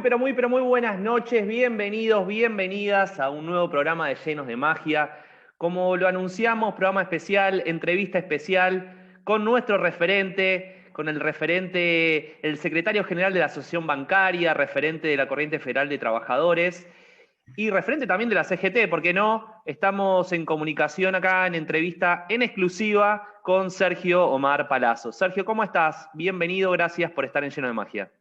Pero muy buenas noches, bienvenidos, bienvenidas a un nuevo programa de Llenos de Magia. Como lo anunciamos, programa especial, entrevista especial con nuestro referente, con el referente, el secretario general de la Asociación Bancaria, referente de la Corriente Federal de Trabajadores y referente también de la CGT, ¿por qué no? Estamos en comunicación acá en entrevista en exclusiva con Sergio Omar Palazzo. Sergio, ¿cómo estás? Bienvenido, gracias por estar en Lleno de Magia.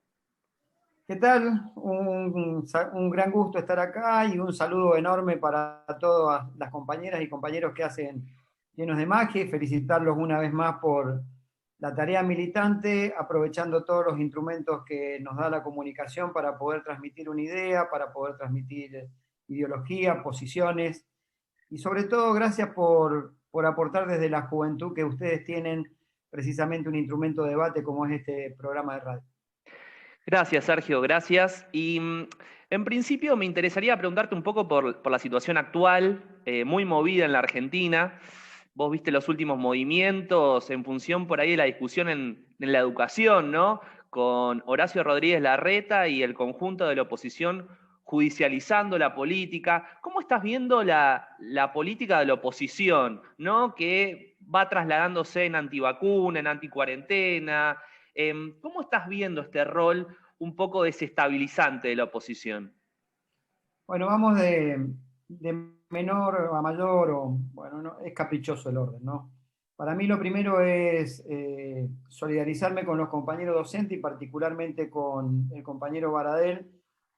¿Qué tal? Un gran gusto estar acá y un saludo enorme para todas las compañeras y compañeros que hacen Llenos de Magia y felicitarlos una vez más por la tarea militante, aprovechando todos los instrumentos que nos da la comunicación para poder transmitir una idea, para poder transmitir ideología, posiciones y sobre todo gracias por aportar desde la juventud que ustedes tienen precisamente un instrumento de debate como es este programa de radio. Gracias, Sergio, gracias. En principio me interesaría preguntarte un poco por la situación actual, muy movida en la Argentina. Vos viste los últimos movimientos en función por ahí de la discusión en la educación, ¿no? Con Horacio Rodríguez Larreta y el conjunto de la oposición judicializando la política. ¿Cómo estás viendo la política de la oposición, ¿no? Que va trasladándose en antivacuna, en anticuarentena. ¿Cómo estás viendo este rol un poco desestabilizante de la oposición? Bueno, vamos de menor a mayor, bueno, no, es caprichoso el orden, ¿no? Para mí lo primero es solidarizarme con los compañeros docentes y particularmente con el compañero Baradel,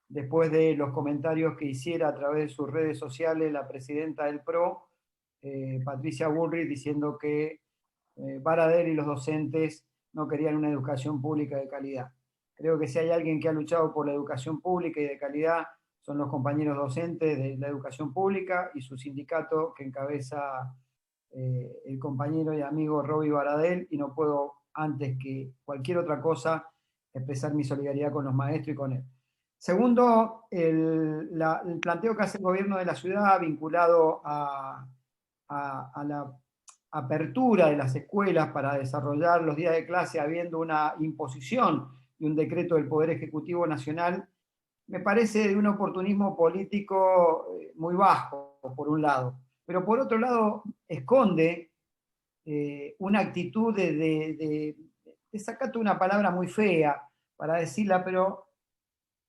después de los comentarios que hiciera a través de sus redes sociales la presidenta del PRO, Patricia Bullrich, diciendo que Baradel y los docentes no querían una educación pública de calidad. Creo que si hay alguien que ha luchado por la educación pública y de calidad, son los compañeros docentes de la educación pública y su sindicato que encabeza el compañero y amigo Roby Baradel, y no puedo, antes que cualquier otra cosa, expresar mi solidaridad con los maestros y con él. Segundo, el planteo que hace el gobierno de la ciudad vinculado a la apertura de las escuelas para desarrollar los días de clase habiendo una imposición y un decreto del Poder Ejecutivo Nacional, me parece de un oportunismo político muy bajo, por un lado. Pero por otro lado, esconde una actitud de sacate una palabra muy fea para decirla, pero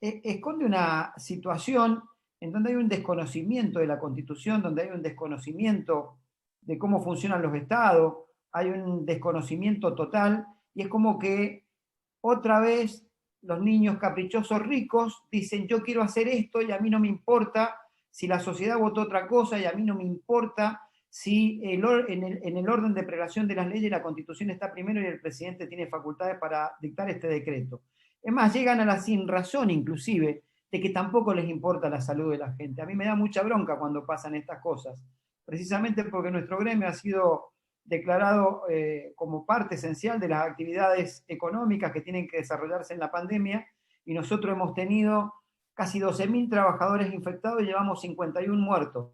esconde una situación en donde hay un desconocimiento de la Constitución, donde hay un desconocimiento de cómo funcionan los estados, hay un desconocimiento total, y es como que otra vez los niños caprichosos ricos dicen yo quiero hacer esto y a mí no me importa si la sociedad votó otra cosa y a mí no me importa si en el orden de prelación de las leyes la Constitución está primero y el presidente tiene facultades para dictar este decreto. Es más, llegan a la sinrazón inclusive de que tampoco les importa la salud de la gente. A mí me da mucha bronca cuando pasan estas cosas, precisamente porque nuestro gremio ha sido declarado como parte esencial de las actividades económicas que tienen que desarrollarse en la pandemia, y nosotros hemos tenido casi 12.000 trabajadores infectados y llevamos 51 muertos.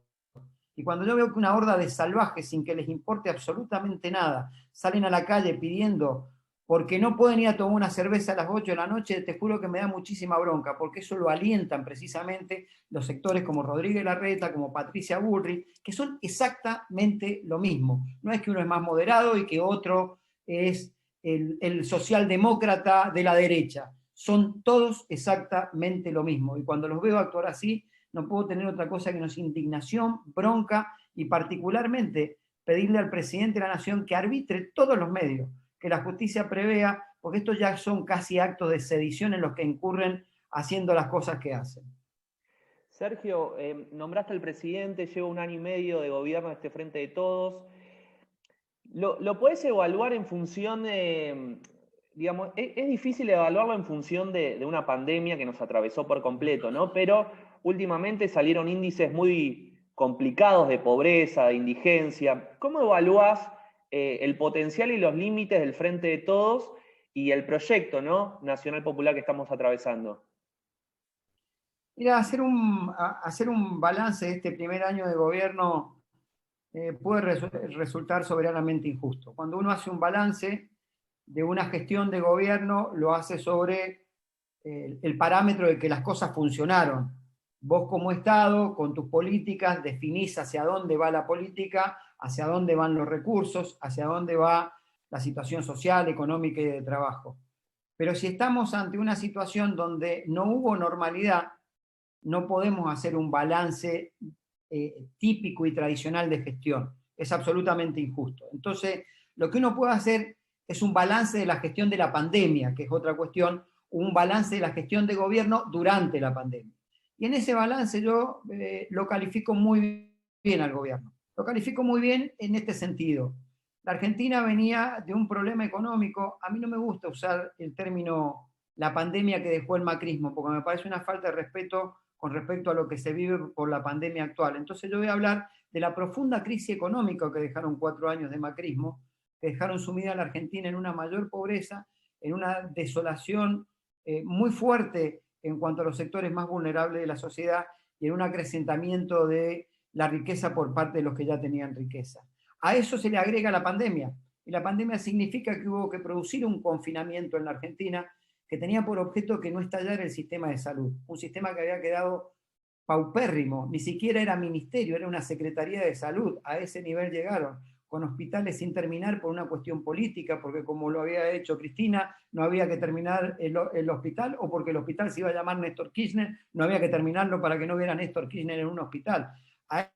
Y cuando yo veo que una horda de salvajes, sin que les importe absolutamente nada, salen a la calle pidiendo porque no pueden ir a tomar una cerveza a las 8 de la noche, te juro que me da muchísima bronca, porque eso lo alientan precisamente los sectores como Rodríguez Larreta, como Patricia Bullrich, que son exactamente lo mismo. No es que uno es más moderado y que otro es el socialdemócrata de la derecha. Son todos exactamente lo mismo. Y cuando los veo actuar así, no puedo tener otra cosa que nos indignación, bronca y particularmente pedirle al presidente de la Nación que arbitre todos los medios, que la justicia prevea, porque estos ya son casi actos de sedición en los que incurren haciendo las cosas que hacen. Sergio, nombraste al presidente, lleva un año y medio de gobierno de este Frente de Todos. ¿Lo podés evaluar en función de, digamos, es difícil evaluarlo en función de una pandemia que nos atravesó por completo, ¿no? Pero últimamente salieron índices muy complicados de pobreza, de indigencia. ¿Cómo evaluás el potencial y los límites del Frente de Todos y el proyecto, ¿no? Nacional Popular que estamos atravesando? Mira, hacer un balance de este primer año de gobierno puede resultar soberanamente injusto. Cuando uno hace un balance de una gestión de gobierno, lo hace sobre el parámetro de que las cosas funcionaron. Vos como Estado, con tus políticas, definís hacia dónde va la política, hacia dónde van los recursos, hacia dónde va la situación social, económica y de trabajo. Pero si estamos ante una situación donde no hubo normalidad, no podemos hacer un balance típico y tradicional de gestión. Es absolutamente injusto. Entonces, lo que uno puede hacer es un balance de la gestión de la pandemia, que es otra cuestión, un balance de la gestión de gobierno durante la pandemia. Y en ese balance yo lo califico muy bien al gobierno. Lo califico muy bien en este sentido. La Argentina venía de un problema económico. A mí no me gusta usar el término la pandemia que dejó el macrismo, porque me parece una falta de respeto con respecto a lo que se vive por la pandemia actual. Entonces yo voy a hablar de la profunda crisis económica que dejaron 4 años de macrismo, que dejaron sumida a la Argentina en una mayor pobreza, en una desolación muy fuerte en cuanto a los sectores más vulnerables de la sociedad y en un acrecentamiento de la riqueza por parte de los que ya tenían riqueza. A eso se le agrega la pandemia, y la pandemia significa que hubo que producir un confinamiento en la Argentina que tenía por objeto que no estallara el sistema de salud, un sistema que había quedado paupérrimo, ni siquiera era ministerio, era una secretaría de salud, a ese nivel llegaron, con hospitales sin terminar por una cuestión política, porque como lo había hecho Cristina, no había que terminar el hospital, o porque el hospital se iba a llamar Néstor Kirchner, no había que terminarlo para que no hubiera Néstor Kirchner en un hospital. A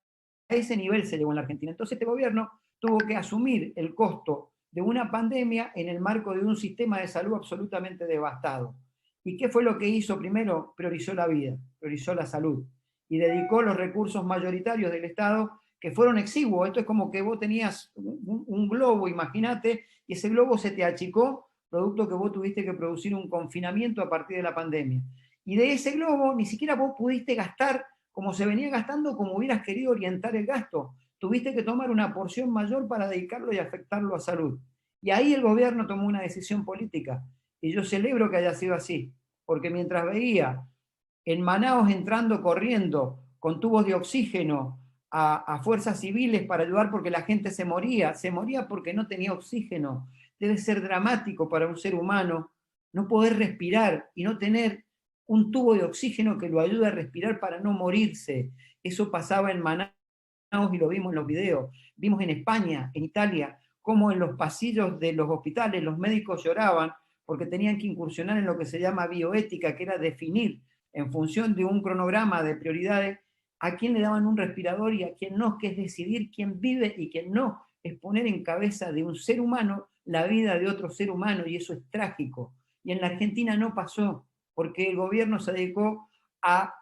ese nivel se llegó en la Argentina. Entonces este gobierno tuvo que asumir el costo de una pandemia en el marco de un sistema de salud absolutamente devastado. ¿Y qué fue lo que hizo primero? Priorizó la vida, priorizó la salud y dedicó los recursos mayoritarios del Estado que fueron exiguos. Esto es como que vos tenías un globo, imagínate, y ese globo se te achicó, producto que vos tuviste que producir un confinamiento a partir de la pandemia. Y de ese globo ni siquiera vos pudiste gastar como se venía gastando, como hubieras querido orientar el gasto. Tuviste que tomar una porción mayor para dedicarlo y afectarlo a salud. Y ahí el gobierno tomó una decisión política. Y yo celebro que haya sido así, porque mientras veía en Manaos entrando corriendo con tubos de oxígeno a fuerzas civiles para ayudar porque la gente se moría porque no tenía oxígeno. Debe ser dramático para un ser humano no poder respirar y no tener un tubo de oxígeno que lo ayude a respirar para no morirse. Eso pasaba en Manaos y lo vimos en los videos. Vimos en España, en Italia, cómo en los pasillos de los hospitales los médicos lloraban porque tenían que incursionar en lo que se llama bioética, que era definir en función de un cronograma de prioridades a quién le daban un respirador y a quién no, que es decidir quién vive y quién no, es poner en cabeza de un ser humano la vida de otro ser humano, y eso es trágico. Y en la Argentina no pasó, porque el gobierno se dedicó a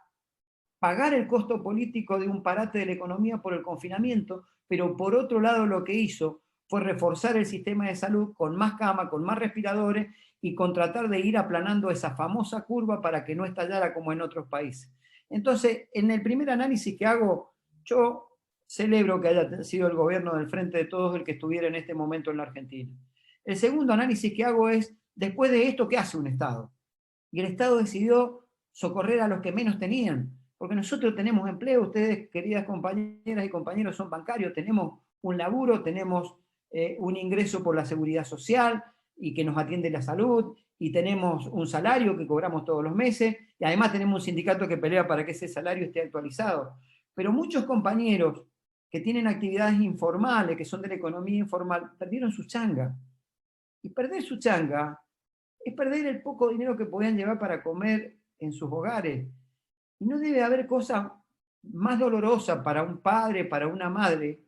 pagar el costo político de un parate de la economía por el confinamiento, pero por otro lado lo que hizo fue reforzar el sistema de salud con más camas, con más respiradores y con tratar de ir aplanando esa famosa curva para que no estallara como en otros países. Entonces, en el primer análisis que hago, yo celebro que haya sido el gobierno del Frente de Todos el que estuviera en este momento en la Argentina. El segundo análisis que hago es, después de esto, ¿qué hace un Estado? Y el Estado decidió socorrer a los que menos tenían, porque nosotros tenemos empleo, ustedes, queridas compañeras y compañeros, son bancarios, tenemos un laburo, tenemos un ingreso por la seguridad social y que nos atiende la salud, y tenemos un salario que cobramos todos los meses, y además tenemos un sindicato que pelea para que ese salario esté actualizado. Pero muchos compañeros que tienen actividades informales, que son de la economía informal, perdieron su changa. Y perder su changa es perder el poco dinero que podían llevar para comer en sus hogares. Y no debe haber cosa más dolorosa para un padre, para una madre,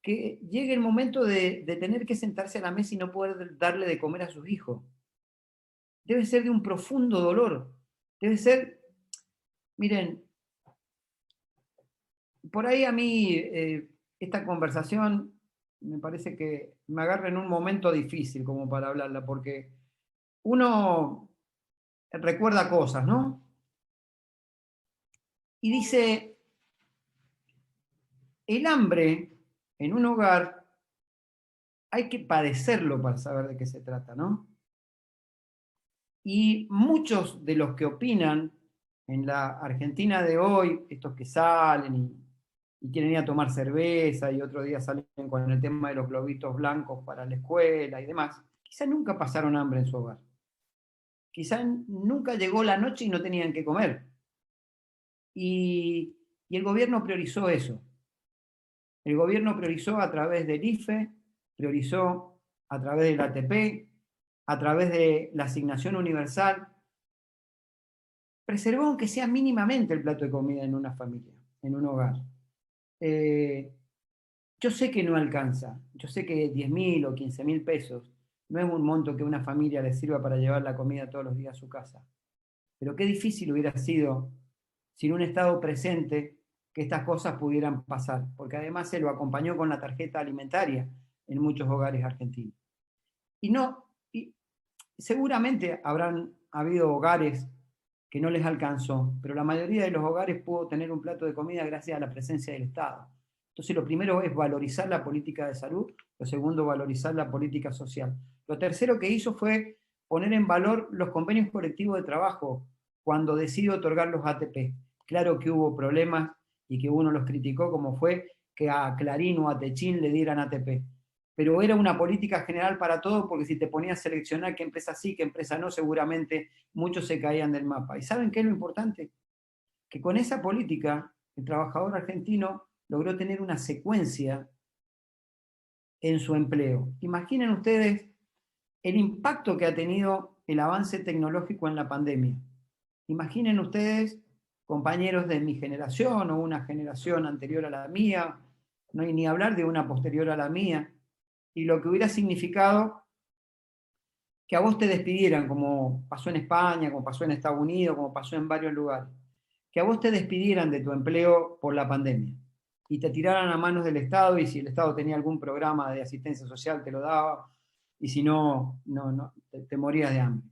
que llegue el momento de tener que sentarse a la mesa y no poder darle de comer a sus hijos. Debe ser de un profundo dolor. Debe ser, miren, por ahí a mí esta conversación me parece que me agarra en un momento difícil como para hablarla, porque uno recuerda cosas, ¿no? Y dice, el hambre en un hogar hay que padecerlo para saber de qué se trata, ¿no? Y muchos de los que opinan en la Argentina de hoy, estos que salen y quieren ir a tomar cerveza y otro día salen con el tema de los globitos blancos para la escuela y demás, quizá nunca pasaron hambre en su hogar. quizá nunca llegó la noche y no tenían que comer. Y el gobierno priorizó eso. El gobierno priorizó a través del IFE, priorizó a través del ATP, a través de la asignación universal. Preservó aunque sea mínimamente el plato de comida en una familia, en un hogar. Yo sé que no alcanza, yo sé que 10.000 o 15.000 pesos no es un monto que una familia le sirva para llevar la comida todos los días a su casa. Pero qué difícil hubiera sido sin un Estado presente que estas cosas pudieran pasar, porque además se lo acompañó con la tarjeta alimentaria en muchos hogares argentinos. Y seguramente habrán habido hogares que no les alcanzó, pero la mayoría de los hogares pudo tener un plato de comida gracias a la presencia del Estado. Entonces, lo primero es valorizar la política de salud, lo segundo, valorizar la política social. Lo tercero que hizo fue poner en valor los convenios colectivos de trabajo cuando decidió otorgar los ATP. Claro que hubo problemas y que uno los criticó, como fue que a Clarín o a Techín le dieran ATP. Pero era una política general para todos, porque si te ponías a seleccionar qué empresa sí, qué empresa no, seguramente muchos se caían del mapa. ¿Y saben qué es lo importante? Que con esa política el trabajador argentino logró tener una secuencia en su empleo. Imaginen ustedes el impacto que ha tenido el avance tecnológico en la pandemia. Imaginen ustedes, compañeros de mi generación o una generación anterior a la mía, no hay ni hablar de una posterior a la mía, y lo que hubiera significado que a vos te despidieran, como pasó en España, como pasó en Estados Unidos, como pasó en varios lugares, que a vos te despidieran de tu empleo por la pandemia y te tiraran a manos del Estado, y si el Estado tenía algún programa de asistencia social te lo daba, y si no, te morías de hambre.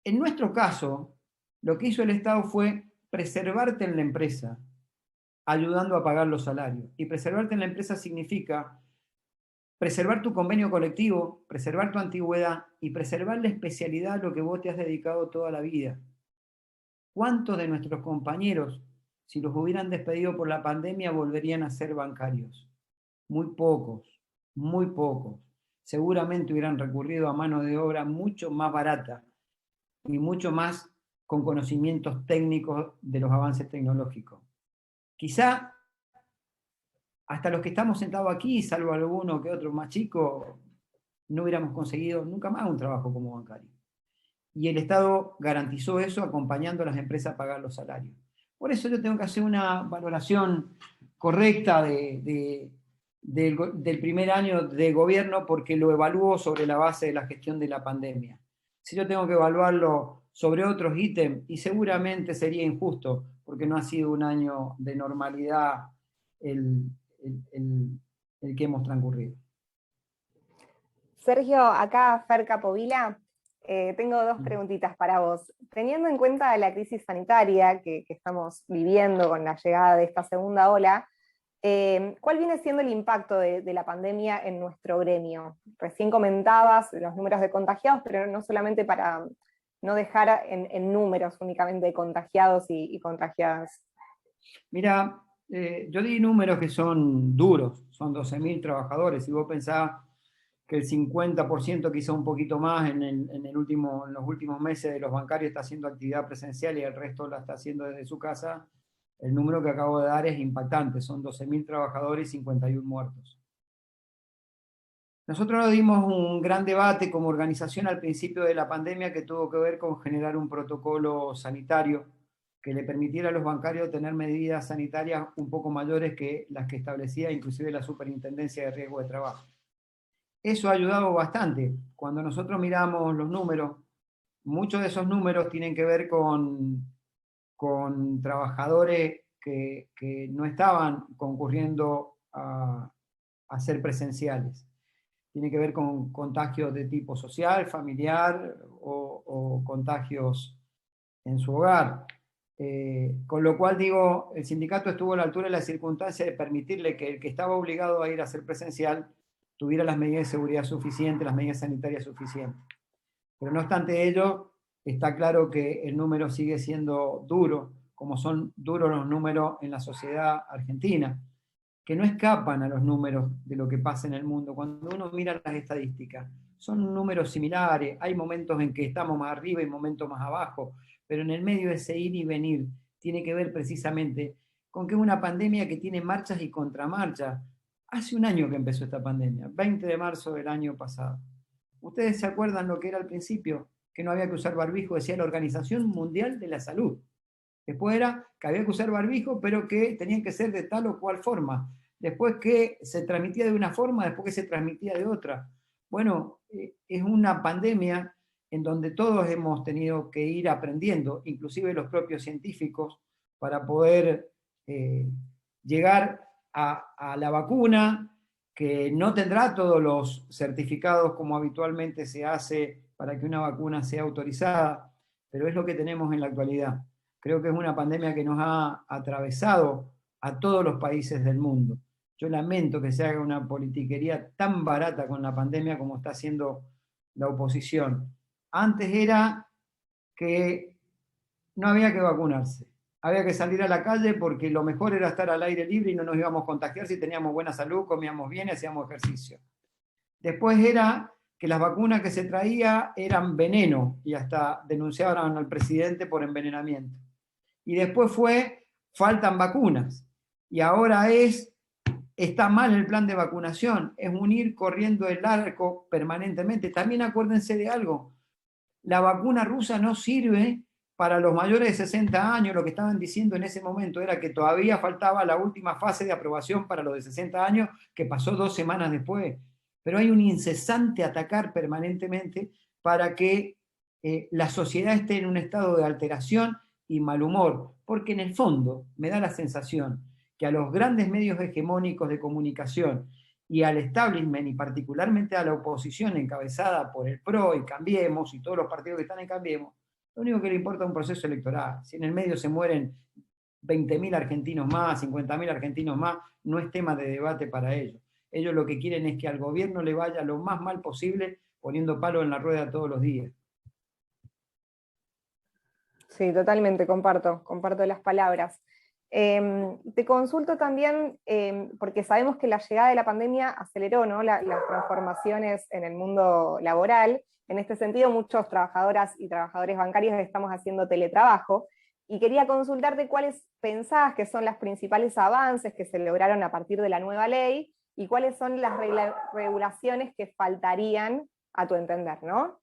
En nuestro caso, lo que hizo el Estado fue preservarte en la empresa, ayudando a pagar los salarios. Y preservarte en la empresa significa preservar tu convenio colectivo, preservar tu antigüedad y preservar la especialidad a lo que vos te has dedicado toda la vida. ¿Cuántos de nuestros compañeros, si los hubieran despedido por la pandemia, volverían a ser bancarios? Muy pocos, muy pocos. Seguramente hubieran recurrido a mano de obra mucho más barata y mucho más con conocimientos técnicos de los avances tecnológicos. Quizá hasta los que estamos sentados aquí, salvo alguno que otro más chico, no hubiéramos conseguido nunca más un trabajo como bancario. Y el Estado garantizó eso acompañando a las empresas a pagar los salarios. Por eso yo tengo que hacer una valoración correcta del primer año de gobierno, porque lo evalúo sobre la base de la gestión de la pandemia. Si yo tengo que evaluarlo sobre otros ítems, y seguramente sería injusto, porque no ha sido un año de normalidad el que hemos transcurrido. Sergio, acá Fer Capovila, tengo dos preguntitas para vos. Teniendo en cuenta la crisis sanitaria que estamos viviendo con la llegada de esta segunda ola, ¿cuál viene siendo el impacto de la pandemia en nuestro gremio? Recién comentabas los números de contagiados, pero no solamente para no dejar en números únicamente de contagiados y contagiadas. Mira, yo di números que son duros, son 12.000 trabajadores. Si vos pensás que el 50%, quizá un poquito más, en los últimos meses de los bancarios está haciendo actividad presencial y el resto la está haciendo desde su casa, el número que acabo de dar es impactante, son 12.000 trabajadores y 51 muertos. Nosotros nos dimos un gran debate como organización al principio de la pandemia que tuvo que ver con generar un protocolo sanitario que le permitiera a los bancarios tener medidas sanitarias un poco mayores que las que establecía inclusive la Superintendencia de Riesgo de Trabajo. Eso ha ayudado bastante. Cuando nosotros miramos los números, muchos de esos números tienen que ver con trabajadores que no estaban concurriendo a ser presenciales. Tiene que ver con contagios de tipo social, familiar o contagios en su hogar. Con lo cual digo, el sindicato estuvo a la altura de la circunstancia de permitirle que el que estaba obligado a ir a ser presencial tuviera las medidas de seguridad suficientes, las medidas sanitarias suficientes. Pero no obstante ello, está claro que el número sigue siendo duro, como son duros los números en la sociedad argentina, que no escapan a los números de lo que pasa en el mundo. Cuando uno mira las estadísticas, son números similares, hay momentos en que estamos más arriba y momentos más abajo, pero en el medio ese ir y venir tiene que ver precisamente con que es una pandemia que tiene marchas y contramarchas. Hace un año que empezó esta pandemia, 20 de marzo del año pasado. ¿Ustedes se acuerdan lo que era al principio? Que no había que usar barbijo, decía la Organización Mundial de la Salud. Después era que había que usar barbijo, pero que tenían que ser de tal o cual forma. Después que se transmitía de una forma, después que se transmitía de otra. Bueno, es una pandemia en donde todos hemos tenido que ir aprendiendo, inclusive los propios científicos, para poder llegar a la vacuna, que no tendrá todos los certificados como habitualmente se hace para que una vacuna sea autorizada, pero es lo que tenemos en la actualidad. Creo que es una pandemia que nos ha atravesado a todos los países del mundo. Yo lamento que se haga una politiquería tan barata con la pandemia como está haciendo la oposición. Antes era que no había que vacunarse. Había que salir a la calle porque lo mejor era estar al aire libre y no nos íbamos a contagiar si teníamos buena salud, comíamos bien y hacíamos ejercicio. Después era que las vacunas que se traía eran veneno y hasta denunciaron al presidente por envenenamiento. Y después fue, faltan vacunas. Y ahora está mal el plan de vacunación, es un ir corriendo el arco permanentemente. También acuérdense de algo, la vacuna rusa no sirve para los mayores de 60 años. Lo que estaban diciendo en ese momento era que todavía faltaba la última fase de aprobación para los de 60 años, que pasó 2 semanas después. Pero hay un incesante atacar permanentemente para que la sociedad esté en un estado de alteración y mal humor, porque en el fondo me da la sensación que a los grandes medios hegemónicos de comunicación y al establishment, y particularmente a la oposición encabezada por el PRO y Cambiemos, y todos los partidos que están en Cambiemos, lo único que le importa es un proceso electoral. Si en el medio se mueren 20.000 argentinos más, 50.000 argentinos más, no es tema de debate para ellos. Ellos lo que quieren es que al gobierno le vaya lo más mal posible, poniendo palo en la rueda todos los días. Sí, totalmente, comparto las palabras. Te consulto también, porque sabemos que la llegada de la pandemia aceleró, ¿no?, las transformaciones en el mundo laboral. En este sentido, muchos trabajadoras y trabajadores bancarios estamos haciendo teletrabajo, y quería consultarte cuáles pensás que son los principales avances que se lograron a partir de la nueva ley, y cuáles son las regulaciones que faltarían a tu entender, ¿no?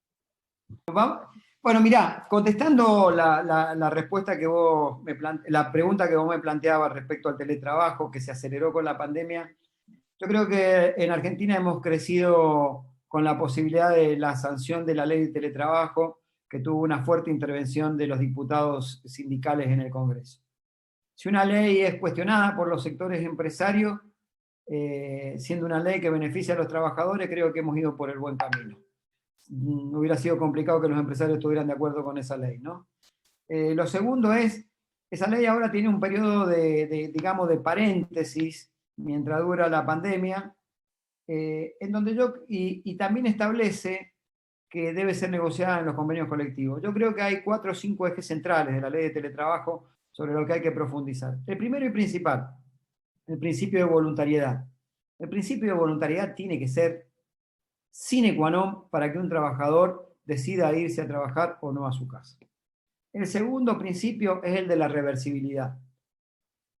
Bueno, mirá, contestando la respuesta que vos la pregunta que vos me planteabas respecto al teletrabajo que se aceleró con la pandemia, yo creo que en Argentina hemos crecido con la posibilidad de la sanción de la ley de teletrabajo, que tuvo una fuerte intervención de los diputados sindicales en el Congreso. Si una ley es cuestionada por los sectores empresarios, siendo una ley que beneficia a los trabajadores, creo que hemos ido por el buen camino. Hubiera sido complicado que los empresarios estuvieran de acuerdo con esa ley, ¿no? Lo segundo es, esa ley ahora tiene un periodo digamos, de paréntesis mientras dura la pandemia, en donde y también establece que debe ser negociada en los convenios colectivos. Yo creo que hay 4 o 5 ejes centrales de la ley de teletrabajo sobre lo que hay que profundizar. El primero y principal, el principio de voluntariedad. El principio de voluntariedad tiene que ser sine qua non para que un trabajador decida irse a trabajar o no a su casa. El segundo principio es el de la reversibilidad.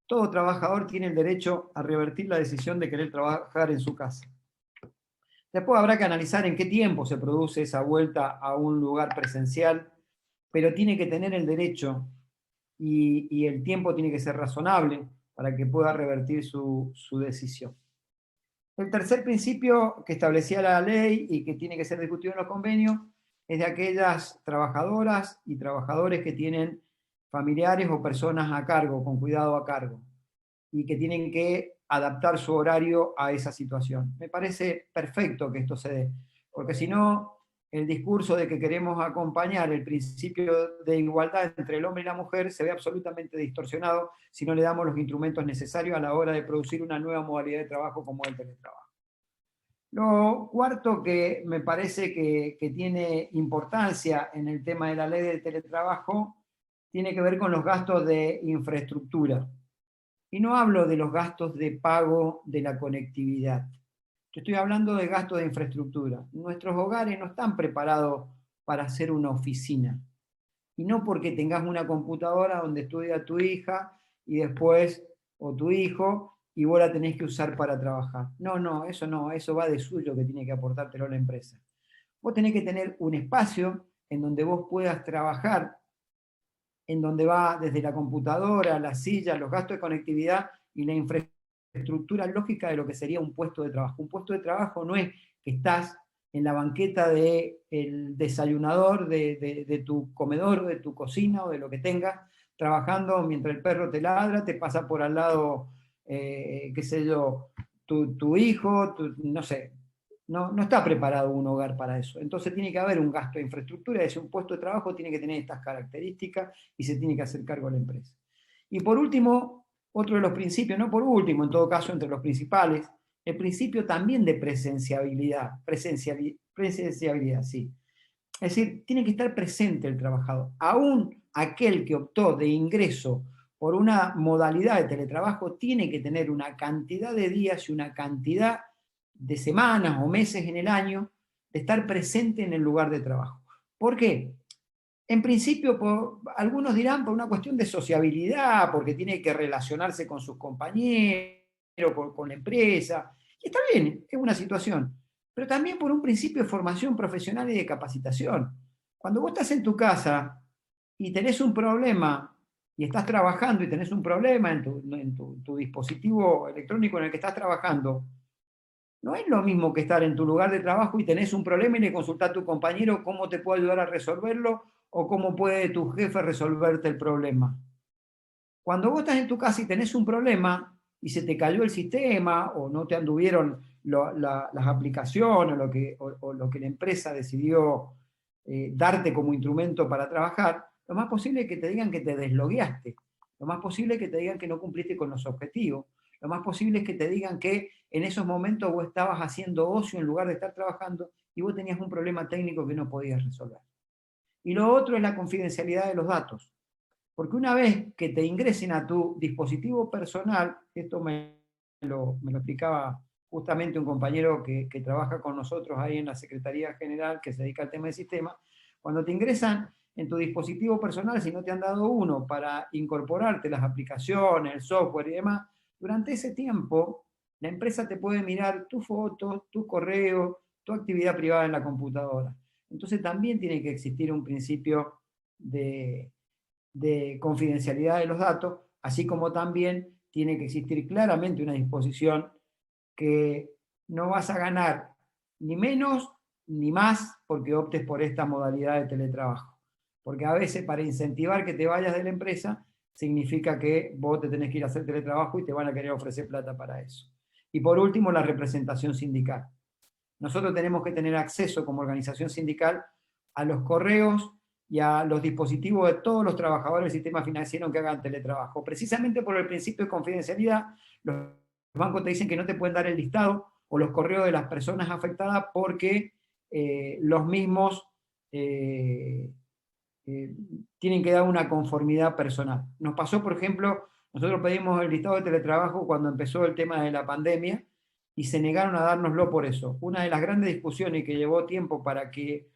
Todo trabajador tiene el derecho a revertir la decisión de querer trabajar en su casa. Después habrá que analizar en qué tiempo se produce esa vuelta a un lugar presencial, pero tiene que tener el derecho y el tiempo tiene que ser razonable para que pueda revertir su decisión. El tercer principio que establecía la ley y que tiene que ser discutido en los convenios es de aquellas trabajadoras y trabajadores que tienen familiares o personas a cargo, con cuidado a cargo, y que tienen que adaptar su horario a esa situación. Me parece perfecto que esto se dé, porque si no, el discurso de que queremos acompañar el principio de igualdad entre el hombre y la mujer se ve absolutamente distorsionado si no le damos los instrumentos necesarios a la hora de producir una nueva modalidad de trabajo como el teletrabajo. Lo cuarto que me parece que tiene importancia en el tema de la ley de teletrabajo tiene que ver con los gastos de infraestructura. Y no hablo de los gastos de pago de la conectividad. Te estoy hablando de gasto de infraestructura. Nuestros hogares no están preparados para hacer una oficina. Y no porque tengas una computadora donde estudia tu hija y después, o tu hijo, y vos la tenés que usar para trabajar. No, eso va de suyo que tiene que aportártelo la empresa. Vos tenés que tener un espacio en donde vos puedas trabajar, en donde va desde la computadora, la silla, los gastos de conectividad y la infraestructura lógica de lo que sería un puesto de trabajo. Un puesto de trabajo no es que estás en la banqueta del desayunador de tu comedor, de tu cocina o de lo que tengas, trabajando mientras el perro te ladra, te pasa por al lado, qué sé yo, tu hijo, no sé. No está preparado un hogar para eso. Entonces tiene que haber un gasto de infraestructura, es un puesto de trabajo, tiene que tener estas características y se tiene que hacer cargo a la empresa. Y por último, otro de los principios, no por último, en todo caso entre los principales, el principio también de presenciabilidad, sí. Es decir, tiene que estar presente el trabajador. Aún aquel que optó de ingreso por una modalidad de teletrabajo tiene que tener una cantidad de días y una cantidad de semanas o meses en el año de estar presente en el lugar de trabajo. ¿Por qué? En principio, algunos dirán por una cuestión de sociabilidad, porque tiene que relacionarse con sus compañeros, con la empresa. Y está bien, es una situación. Pero también por un principio de formación profesional y de capacitación. Cuando vos estás en tu casa y tenés un problema, y estás trabajando y tenés un problema en tu dispositivo electrónico en el que estás trabajando, no es lo mismo que estar en tu lugar de trabajo y tenés un problema y le consultás a tu compañero cómo te puede ayudar a resolverlo o cómo puede tu jefe resolverte el problema. Cuando vos estás en tu casa y tenés un problema y se te cayó el sistema o no te anduvieron las aplicaciones o lo que la empresa decidió darte como instrumento para trabajar, lo más posible es que te digan que te deslogueaste. Lo más posible es que te digan que no cumpliste con los objetivos. Lo más posible es que te digan que en esos momentos vos estabas haciendo ocio en lugar de estar trabajando y vos tenías un problema técnico que no podías resolver. Y lo otro es la confidencialidad de los datos. Porque una vez que te ingresen a tu dispositivo personal, esto me lo explicaba justamente un compañero que trabaja con nosotros ahí en la Secretaría General, que se dedica al tema del sistema, cuando te ingresan en tu dispositivo personal, si no te han dado uno para incorporarte las aplicaciones, el software y demás, durante ese tiempo la empresa te puede mirar tus fotos, tus correos, tu actividad privada en la computadora. Entonces también tiene que existir un principio de confidencialidad de los datos, así como también tiene que existir claramente una disposición que no vas a ganar ni menos ni más porque optes por esta modalidad de teletrabajo. Porque a veces para incentivar que te vayas de la empresa, significa que vos te tenés que ir a hacer teletrabajo y te van a querer ofrecer plata para eso. Y por último, la representación sindical. Nosotros tenemos que tener acceso como organización sindical a los correos y a los dispositivos de todos los trabajadores del sistema financiero que hagan teletrabajo. Precisamente por el principio de confidencialidad, los bancos te dicen que no te pueden dar el listado o los correos de las personas afectadas porque los mismos tienen que dar una conformidad personal. Nos pasó, por ejemplo, nosotros pedimos el listado de teletrabajo cuando empezó el tema de la pandemia y se negaron a dárnoslo por eso. Una de las grandes discusiones que llevó tiempo para que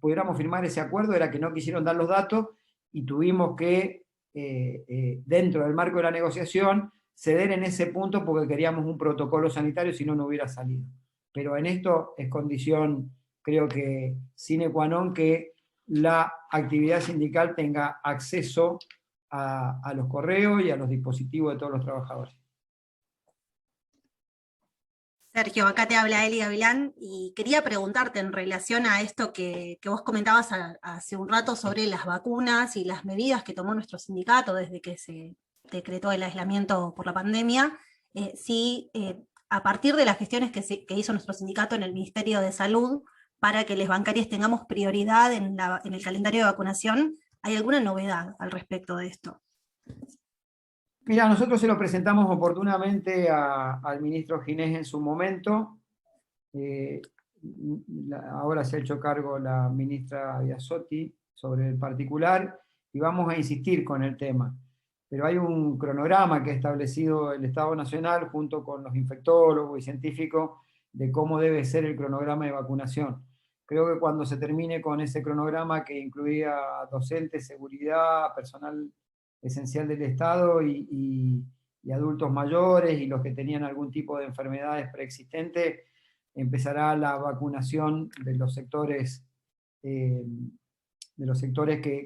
pudiéramos firmar ese acuerdo era que no quisieron dar los datos y tuvimos que, dentro del marco de la negociación, ceder en ese punto porque queríamos un protocolo sanitario, si no, no hubiera salido. Pero en esto es condición, creo que sine qua non, que la actividad sindical tenga acceso a los correos y a los dispositivos de todos los trabajadores. Sergio, acá te habla Eli Gavilán y quería preguntarte en relación a esto que vos comentabas hace un rato sobre las vacunas y las medidas que tomó nuestro sindicato desde que se decretó el aislamiento por la pandemia, si a partir de las gestiones que hizo nuestro sindicato en el Ministerio de Salud para que los bancarios tengamos prioridad en el calendario de vacunación, ¿hay alguna novedad al respecto de esto? Mira, nosotros se lo presentamos oportunamente al ministro Ginés en su momento. Ahora se ha hecho cargo la ministra Biasotti sobre el particular y vamos a insistir con el tema. Pero hay un cronograma que ha establecido el Estado Nacional junto con los infectólogos y científicos de cómo debe ser el cronograma de vacunación. Creo que cuando se termine con ese cronograma que incluía docentes, seguridad, personal esencial del Estado y adultos mayores y los que tenían algún tipo de enfermedades preexistentes, empezará la vacunación de los sectores que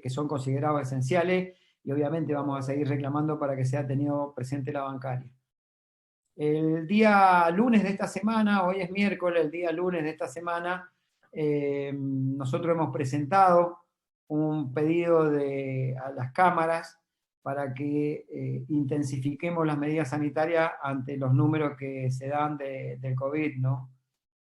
son considerados esenciales, y obviamente vamos a seguir reclamando para que sea tenido presente la bancaria. El día lunes de esta semana, hoy es miércoles, el día lunes de esta semana, nosotros hemos presentado un pedido a las cámaras para que intensifiquemos las medidas sanitarias ante los números que se dan del COVID, ¿no?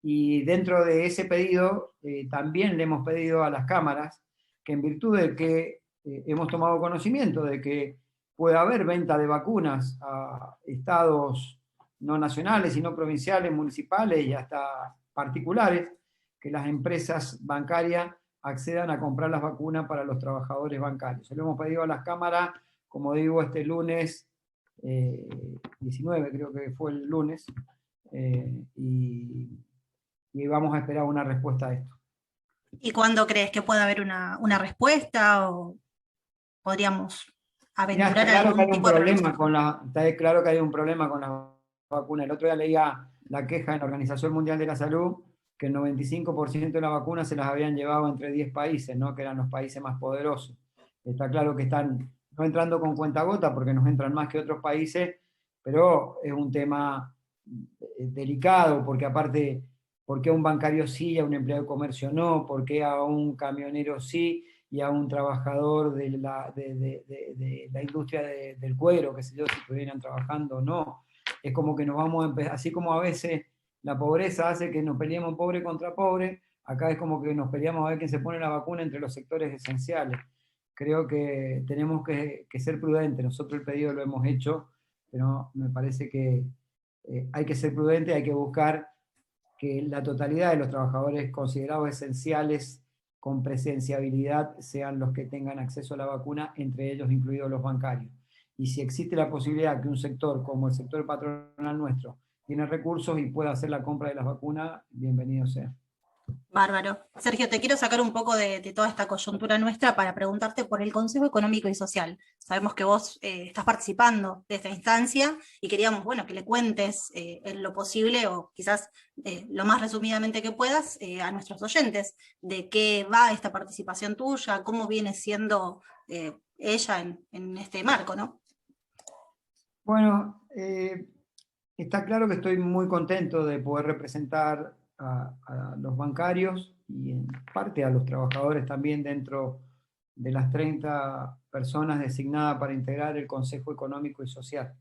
Y dentro de ese pedido también le hemos pedido a las cámaras que, en virtud de que hemos tomado conocimiento de que puede haber venta de vacunas a estados no nacionales, sino provinciales, municipales y hasta particulares, que las empresas bancarias accedan a comprar las vacunas para los trabajadores bancarios. Se lo hemos pedido a las cámaras, como digo, este lunes 19, creo que fue el lunes, y vamos a esperar una respuesta a esto. ¿Y cuándo crees que puede haber una respuesta, o podríamos aventurar algún tipo de pronóstico? Está claro que hay un problema con la vacuna. El otro día leía la queja en la Organización Mundial de la Salud, que el 95% de las vacunas se las habían llevado entre 10 países, ¿no? Que eran los países más poderosos. Está claro que están no entrando con cuentagota, porque nos entran más que otros países, pero es un tema delicado, porque aparte, ¿por qué a un bancario sí y a un empleado de comercio no? ¿Por qué a un camionero sí y a un trabajador de la industria del cuero, qué sé yo, si estuvieran trabajando no? Es como que nos vamos a empezar, así como a veces la pobreza hace que nos peleemos pobre contra pobre, acá es como que nos peleamos a ver quién se pone la vacuna entre los sectores esenciales. Creo que tenemos que ser prudentes. Nosotros el pedido lo hemos hecho, pero me parece que hay que ser prudentes, hay que buscar que la totalidad de los trabajadores considerados esenciales con presenciabilidad sean los que tengan acceso a la vacuna, entre ellos incluidos los bancarios. Y si existe la posibilidad que un sector como el sector patronal nuestro tiene recursos y pueda hacer la compra de las vacunas, bienvenido sea. Bárbaro. Sergio, te quiero sacar un poco de toda esta coyuntura nuestra para preguntarte por el Consejo Económico y Social. Sabemos que vos estás participando de esta instancia y queríamos, bueno, que le cuentes en lo posible, o quizás lo más resumidamente que puedas, a nuestros oyentes, de qué va esta participación tuya, cómo viene siendo ella en este marco, ¿no? Bueno, está claro que estoy muy contento de poder representar a los bancarios y en parte a los trabajadores también dentro de las 30 personas designadas para integrar el Consejo Económico y Social.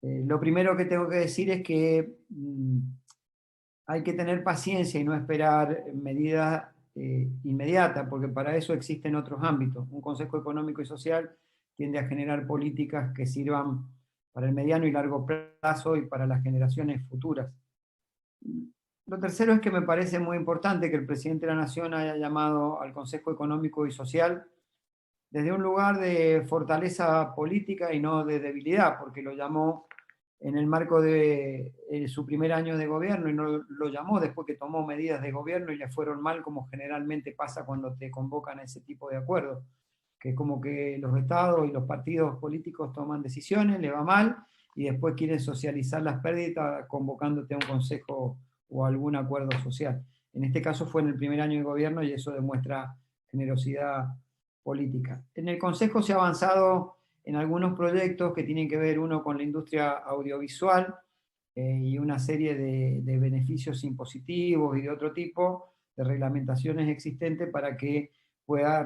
Lo primero que tengo que decir es que hay que tener paciencia y no esperar medidas inmediatas, porque para eso existen otros ámbitos. Un Consejo Económico y Social tiende a generar políticas que sirvan para el mediano y largo plazo y para las generaciones futuras. Lo tercero es que me parece muy importante que el presidente de la Nación haya llamado al Consejo Económico y Social desde un lugar de fortaleza política y no de debilidad, porque lo llamó en el marco de su primer año de gobierno y no lo llamó después que tomó medidas de gobierno y le fueron mal, como generalmente pasa cuando te convocan a ese tipo de acuerdos, que es como que los estados y los partidos políticos toman decisiones, le va mal, y después quieren socializar las pérdidas convocándote a un consejo o algún acuerdo social. En este caso fue en el primer año de gobierno y eso demuestra generosidad política. En el Consejo se ha avanzado en algunos proyectos que tienen que ver, uno con la industria audiovisual y una serie de beneficios impositivos y de otro tipo, de reglamentaciones existentes para que pueda,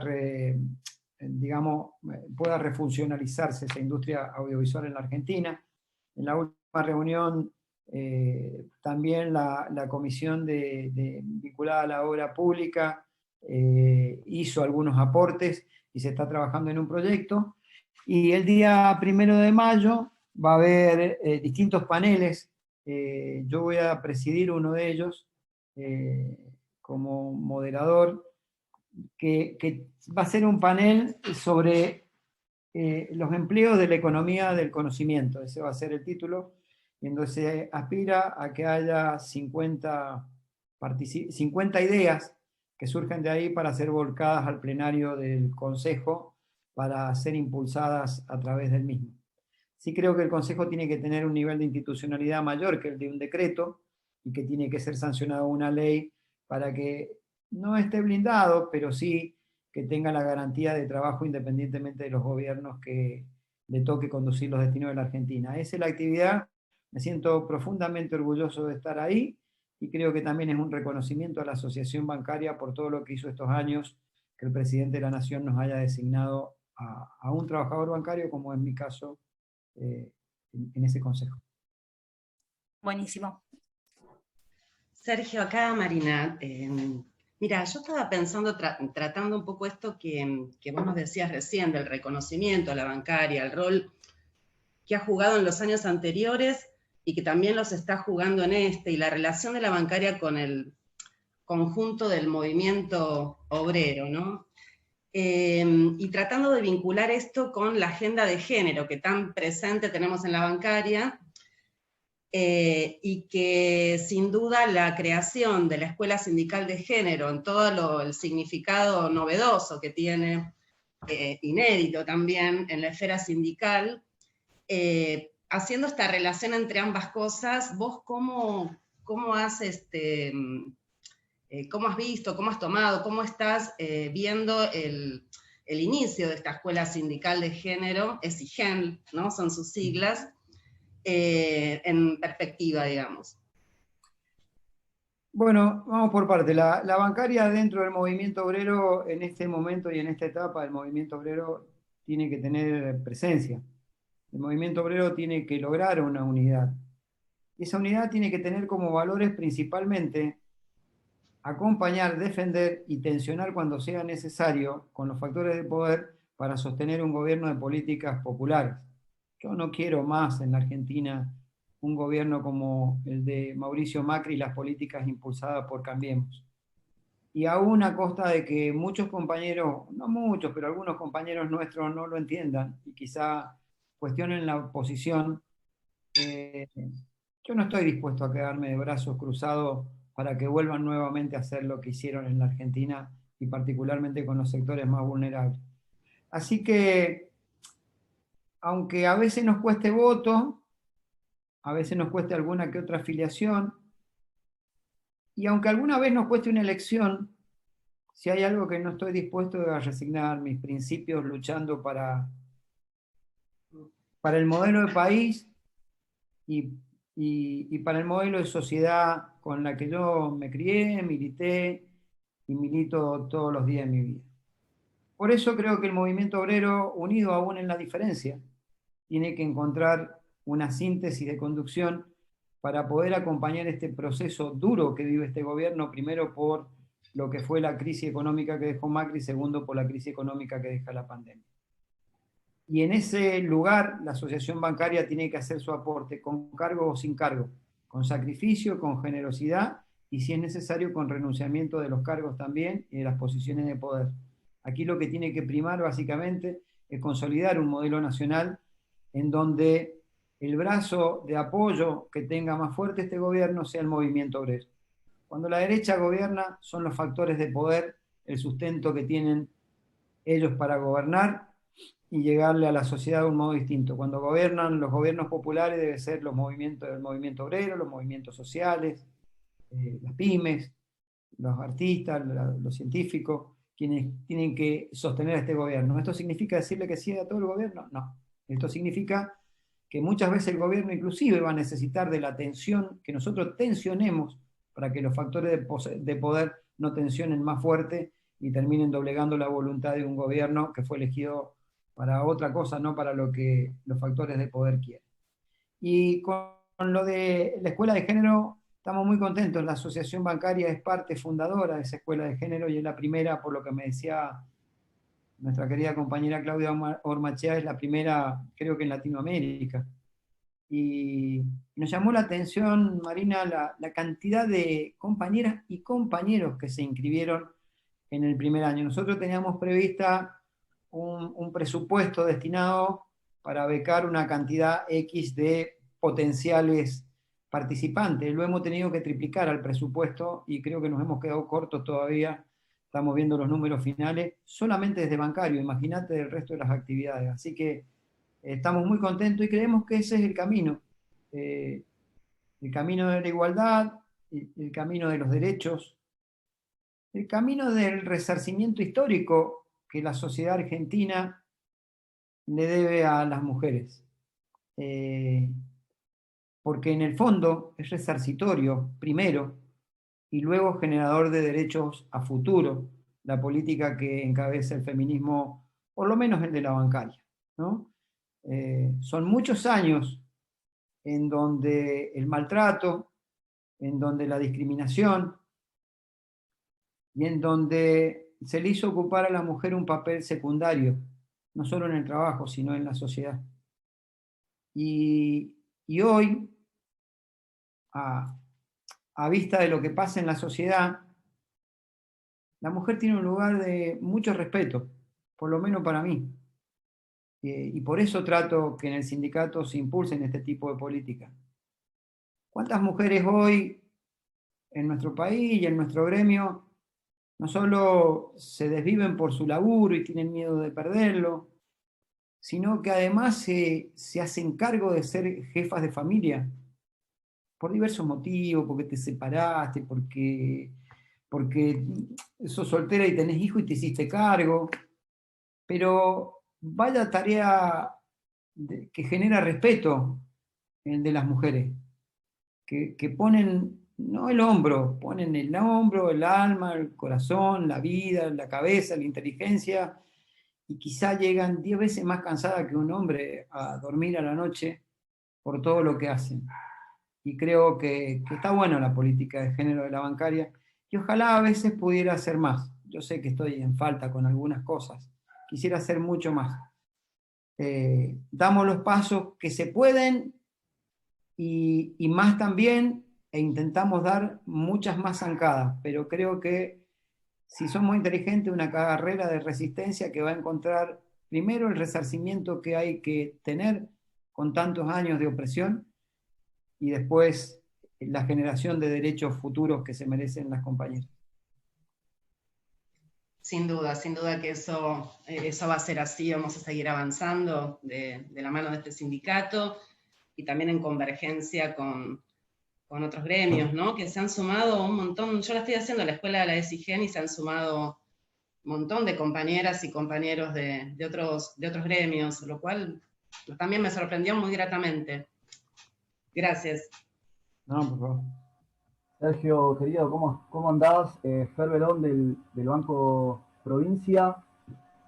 pueda refuncionalizarse esa industria audiovisual en la Argentina. En la última reunión también la comisión vinculada a la obra pública hizo algunos aportes y se está trabajando en un proyecto. Y el día 1 de mayo va a haber distintos paneles. Yo voy a presidir uno de ellos como moderador, que va a ser un panel sobre los empleos de la economía del conocimiento. Ese va a ser el título. y en donde se aspira a que haya 50 ideas que surjan de ahí para ser volcadas al plenario del Consejo para ser impulsadas a través del mismo. Sí creo que el Consejo tiene que tener un nivel de institucionalidad mayor que el de un decreto y que tiene que ser sancionado una ley para que no esté blindado, pero sí que tenga la garantía de trabajo independientemente de los gobiernos que le toque conducir los destinos de la Argentina. Esa es la actividad, me siento profundamente orgulloso de estar ahí y creo que también es un reconocimiento a la Asociación Bancaria por todo lo que hizo estos años, que el presidente de la Nación nos haya designado a un trabajador bancario, como en mi caso, en ese consejo. Buenísimo. Sergio, acá Marina. Mira, yo estaba pensando, tratando un poco esto que vos nos decías recién, del reconocimiento a la bancaria, el rol que ha jugado en los años anteriores y que también los está jugando en este, y la relación de la bancaria con el conjunto del movimiento obrero, ¿no? Y tratando de vincular esto con la agenda de género que tan presente tenemos en la bancaria, y que sin duda la creación de la Escuela Sindical de Género, en todo el significado novedoso que tiene, inédito también en la esfera sindical, haciendo esta relación entre ambas cosas, vos cómo has cómo has visto, cómo has tomado, cómo estás viendo el inicio de esta Escuela Sindical de Género, ESIGEN, ¿no? Son sus siglas, en perspectiva, digamos. Bueno, vamos por parte. La bancaria dentro del movimiento obrero, en este momento y en esta etapa del movimiento obrero, tiene que tener presencia. El movimiento obrero tiene que lograr una unidad. Y esa unidad tiene que tener como valores principalmente acompañar, defender y tensionar cuando sea necesario con los factores de poder para sostener un gobierno de políticas populares. Yo no quiero más en la Argentina un gobierno como el de Mauricio Macri y las políticas impulsadas por Cambiemos. Y aún a costa de que muchos compañeros, no muchos, pero algunos compañeros nuestros no lo entiendan y quizá cuestionen la posición, yo no estoy dispuesto a quedarme de brazos cruzados para que vuelvan nuevamente a hacer lo que hicieron en la Argentina y particularmente con los sectores más vulnerables. Así que, aunque a veces nos cueste voto, a veces nos cueste alguna que otra afiliación, y aunque alguna vez nos cueste una elección, si hay algo que no estoy dispuesto a resignar mis principios luchando para el modelo de país y para el modelo de sociedad con la que yo me crié, milité y milito todos los días de mi vida. Por eso creo que el movimiento obrero, unido aún en la diferencia, tiene que encontrar una síntesis de conducción para poder acompañar este proceso duro que vive este gobierno, primero por lo que fue la crisis económica que dejó Macri, segundo por la crisis económica que deja la pandemia. Y en ese lugar la asociación bancaria tiene que hacer su aporte con cargo o sin cargo, con sacrificio, con generosidad y si es necesario con renunciamiento de los cargos también y de las posiciones de poder. Aquí lo que tiene que primar básicamente es consolidar un modelo nacional en donde el brazo de apoyo que tenga más fuerte este gobierno sea el movimiento obrero. Cuando la derecha gobierna son los factores de poder, el sustento que tienen ellos para gobernar y llegarle a la sociedad de un modo distinto. Cuando gobiernan los gobiernos populares debe ser los movimientos del movimiento obrero, los movimientos sociales, las pymes, los artistas, los científicos, quienes tienen que sostener a este gobierno. ¿Esto significa decirle que sí a todo el gobierno? No. Esto significa que muchas veces el gobierno inclusive va a necesitar de la tensión, que nosotros tensionemos para que los factores de poder no tensionen más fuerte y terminen doblegando la voluntad de un gobierno que fue elegido para otra cosa, no para lo que los factores de poder quieren. Y con lo de la escuela de género, estamos muy contentos. La asociación bancaria es parte fundadora de esa escuela de género y es la primera, por lo que me decía nuestra querida compañera Claudia Ormachea, es la primera, creo que en Latinoamérica. Y nos llamó la atención, Marina, la cantidad de compañeras y compañeros que se inscribieron en el primer año. Nosotros teníamos prevista un presupuesto destinado para becar una cantidad X de potenciales participantes. Lo hemos tenido que triplicar al presupuesto y creo que nos hemos quedado cortos todavía. Estamos viendo los números finales solamente desde bancario, imagínate del resto de las actividades. Así que estamos muy contentos y creemos que ese es el camino de la igualdad, el camino de los derechos, el camino del resarcimiento histórico que la sociedad argentina le debe a las mujeres. Porque en el fondo es resarcitorio, primero, y luego generador de derechos a futuro, la política que encabeza el feminismo, por lo menos el de la bancaria, ¿no? Son muchos años en donde el maltrato, en donde la discriminación, y en donde se le hizo ocupar a la mujer un papel secundario, no solo en el trabajo, sino en la sociedad. Y hoy, a vista de lo que pasa en la sociedad, la mujer tiene un lugar de mucho respeto, por lo menos para mí. Y por eso trato que en el sindicato se impulsen este tipo de políticas. ¿Cuántas mujeres hoy en nuestro país y en nuestro gremio no solo se desviven por su laburo y tienen miedo de perderlo, sino que además se hacen cargo de ser jefas de familia? Por diversos motivos, porque te separaste, porque sos soltera y tenés hijos y te hiciste cargo, pero vaya tarea que genera respeto de las mujeres, que ponen, no el hombro, ponen el hombro, el alma, el corazón, la vida, la cabeza, la inteligencia, y quizá llegan 10 veces más cansadas que un hombre a dormir a la noche por todo lo que hacen. Y creo que está buena la política de género de la bancaria, y ojalá a veces pudiera hacer más. Yo sé que estoy en falta con algunas cosas, quisiera hacer mucho más. Damos los pasos que se pueden y más también, e intentamos dar muchas más zancadas, pero creo que si somos inteligentes, una carrera de resistencia que va a encontrar primero el resarcimiento que hay que tener con tantos años de opresión, y después la generación de derechos futuros que se merecen las compañeras. Sin duda que eso va a ser así, vamos a seguir avanzando de la mano de este sindicato y también en convergencia con otros gremios, ¿no? Que se han sumado un montón. Yo la estoy haciendo en la escuela de la ESIGEN y se han sumado un montón de compañeras y compañeros de otros gremios, lo cual también me sorprendió muy gratamente. Gracias. No, por favor. Sergio, querido, ¿cómo andás? Fer Verón del Banco Provincia.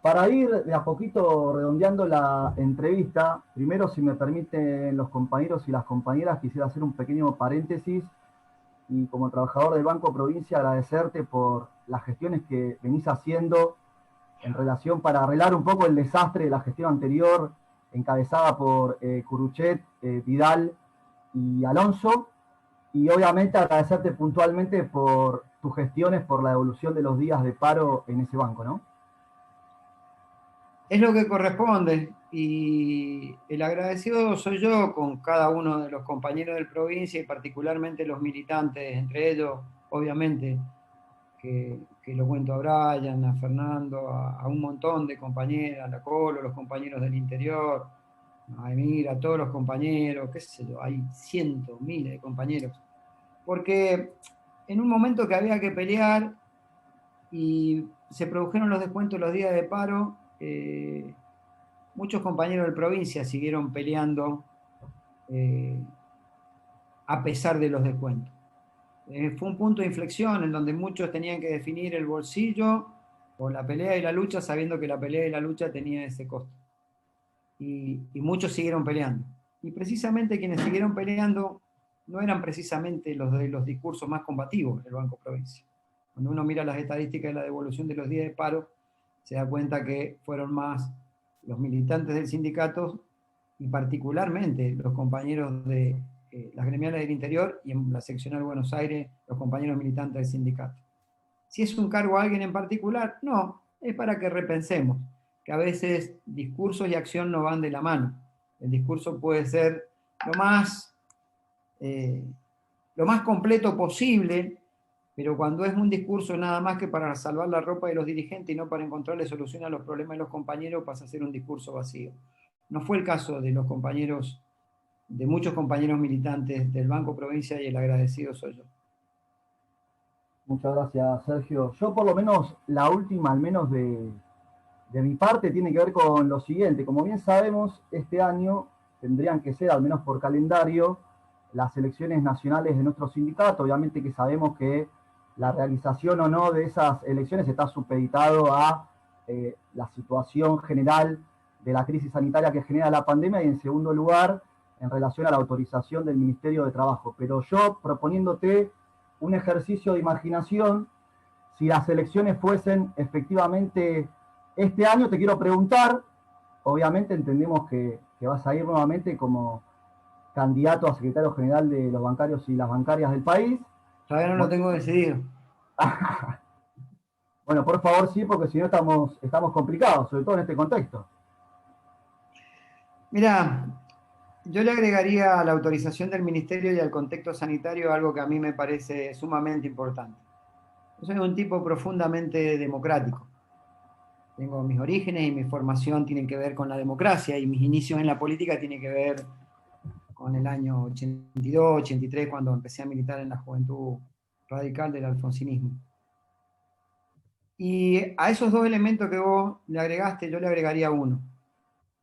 Para ir de a poquito redondeando la entrevista, primero, si me permiten los compañeros y las compañeras, quisiera hacer un pequeño paréntesis y como trabajador del Banco Provincia agradecerte por las gestiones que venís haciendo en relación para arreglar un poco el desastre de la gestión anterior, encabezada por Curuchet, Vidal y Alonso. Y obviamente agradecerte puntualmente por tus gestiones, por la devolución de los días de paro en ese banco, ¿no? Es lo que corresponde, y el agradecido soy yo con cada uno de los compañeros del provincia y particularmente los militantes, entre ellos, obviamente, que lo cuento a Brian, a Fernando, a un montón de compañeras, a la Colo, los compañeros del interior, a Emir, a todos los compañeros, qué sé yo, hay cientos, miles de compañeros. Porque en un momento que había que pelear y se produjeron los descuentos los días de paro, muchos compañeros de provincia siguieron peleando a pesar de los descuentos. Fue un punto de inflexión en donde muchos tenían que definir el bolsillo o la pelea y la lucha, sabiendo que la pelea y la lucha tenía ese costo. Y muchos siguieron peleando. Y precisamente quienes siguieron peleando no eran precisamente los de los discursos más combativos del Banco Provincia. Cuando uno mira las estadísticas de la devolución de los días de paro, se da cuenta que fueron más los militantes del sindicato y particularmente los compañeros de las gremiales del interior y en la seccional Buenos Aires, los compañeros militantes del sindicato. Si es un cargo a alguien en particular, no, es para que repensemos que a veces discursos y acción no van de la mano. El discurso puede ser lo más, lo más completo posible, pero cuando es un discurso nada más que para salvar la ropa de los dirigentes y no para encontrarle solución a los problemas de los compañeros, pasa a ser un discurso vacío. No fue el caso de los compañeros, de muchos compañeros militantes del Banco Provincia, y el agradecido soy yo. Muchas gracias, Sergio. Yo por lo menos, la última, al menos de mi parte, tiene que ver con lo siguiente. Como bien sabemos, este año tendrían que ser, al menos por calendario, las elecciones nacionales de nuestro sindicato. Obviamente que sabemos que la realización o no de esas elecciones está supeditado a la situación general de la crisis sanitaria que genera la pandemia, y en segundo lugar, en relación a la autorización del Ministerio de Trabajo. Pero yo, proponiéndote un ejercicio de imaginación, si las elecciones fuesen efectivamente este año, te quiero preguntar, obviamente entendemos que vas a ir nuevamente como candidato a secretario general de los bancarios y las bancarias del país. Todavía no lo tengo decidido. Bueno, por favor, sí, porque si no estamos complicados, sobre todo en este contexto. Mira, yo le agregaría a la autorización del Ministerio y al contexto sanitario algo que a mí me parece sumamente importante. Yo soy un tipo profundamente democrático. Tengo mis orígenes y mi formación tienen que ver con la democracia, y mis inicios en la política tienen que ver con el año 82, 83, cuando empecé a militar en la Juventud Radical del alfonsinismo. Y a esos dos elementos que vos le agregaste, yo le agregaría uno.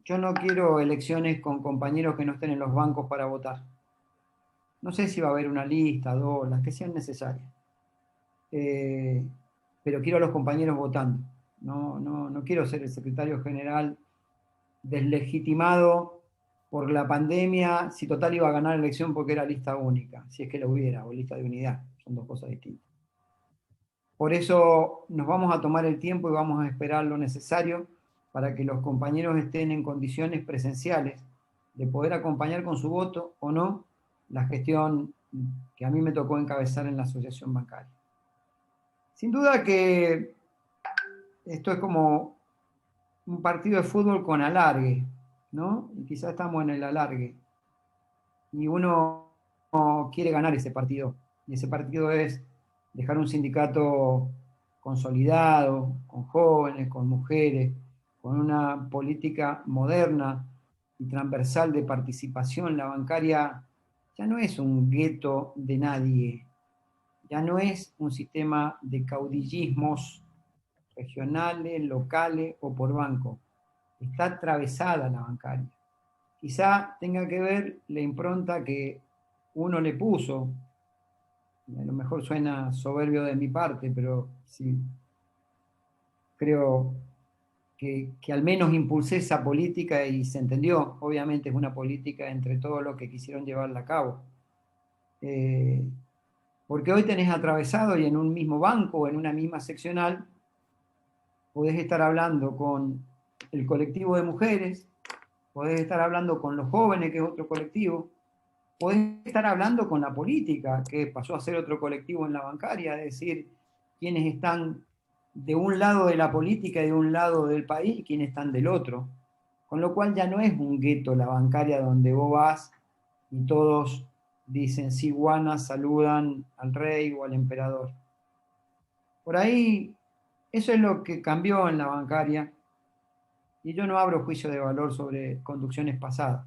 Yo no quiero elecciones con compañeros que no estén en los bancos para votar. No sé si va a haber una lista, dos, las que sean necesarias. Pero quiero a los compañeros votando. No quiero ser el secretario general deslegitimado por la pandemia, si total iba a ganar la elección porque era lista única, si es que la hubiera, o lista de unidad. Son dos cosas distintas. Por eso nos vamos a tomar el tiempo y vamos a esperar lo necesario para que los compañeros estén en condiciones presenciales de poder acompañar con su voto o no la gestión que a mí me tocó encabezar en la asociación bancaria. Sin duda que esto es como un partido de fútbol con alargue, ¿no? Y quizás estamos en el alargue. Y uno quiere ganar ese partido. Y ese partido es dejar un sindicato consolidado, con jóvenes, con mujeres, con una política moderna y transversal de participación. La bancaria ya no es un gueto de nadie, ya no es un sistema de caudillismos regionales, locales o por banco. Está atravesada la bancaria. Quizá tenga que ver la impronta que uno le puso. A lo mejor suena soberbio de mi parte, pero sí creo que al menos impulsé esa política y se entendió. Obviamente es una política entre todos los que quisieron llevarla a cabo. Porque hoy tenés atravesado, y en un mismo banco o en una misma seccional podés estar hablando con el colectivo de mujeres, podés estar hablando con los jóvenes, que es otro colectivo, podés estar hablando con la política, que pasó a ser otro colectivo en la bancaria, es decir, quienes están de un lado de la política y de un lado del país, y quienes están del otro. Con lo cual ya no es un gueto la bancaria donde vos vas y todos dicen sí, guana, saludan al rey o al emperador. Por ahí, eso es lo que cambió en la bancaria, y yo no abro juicio de valor sobre conducciones pasadas,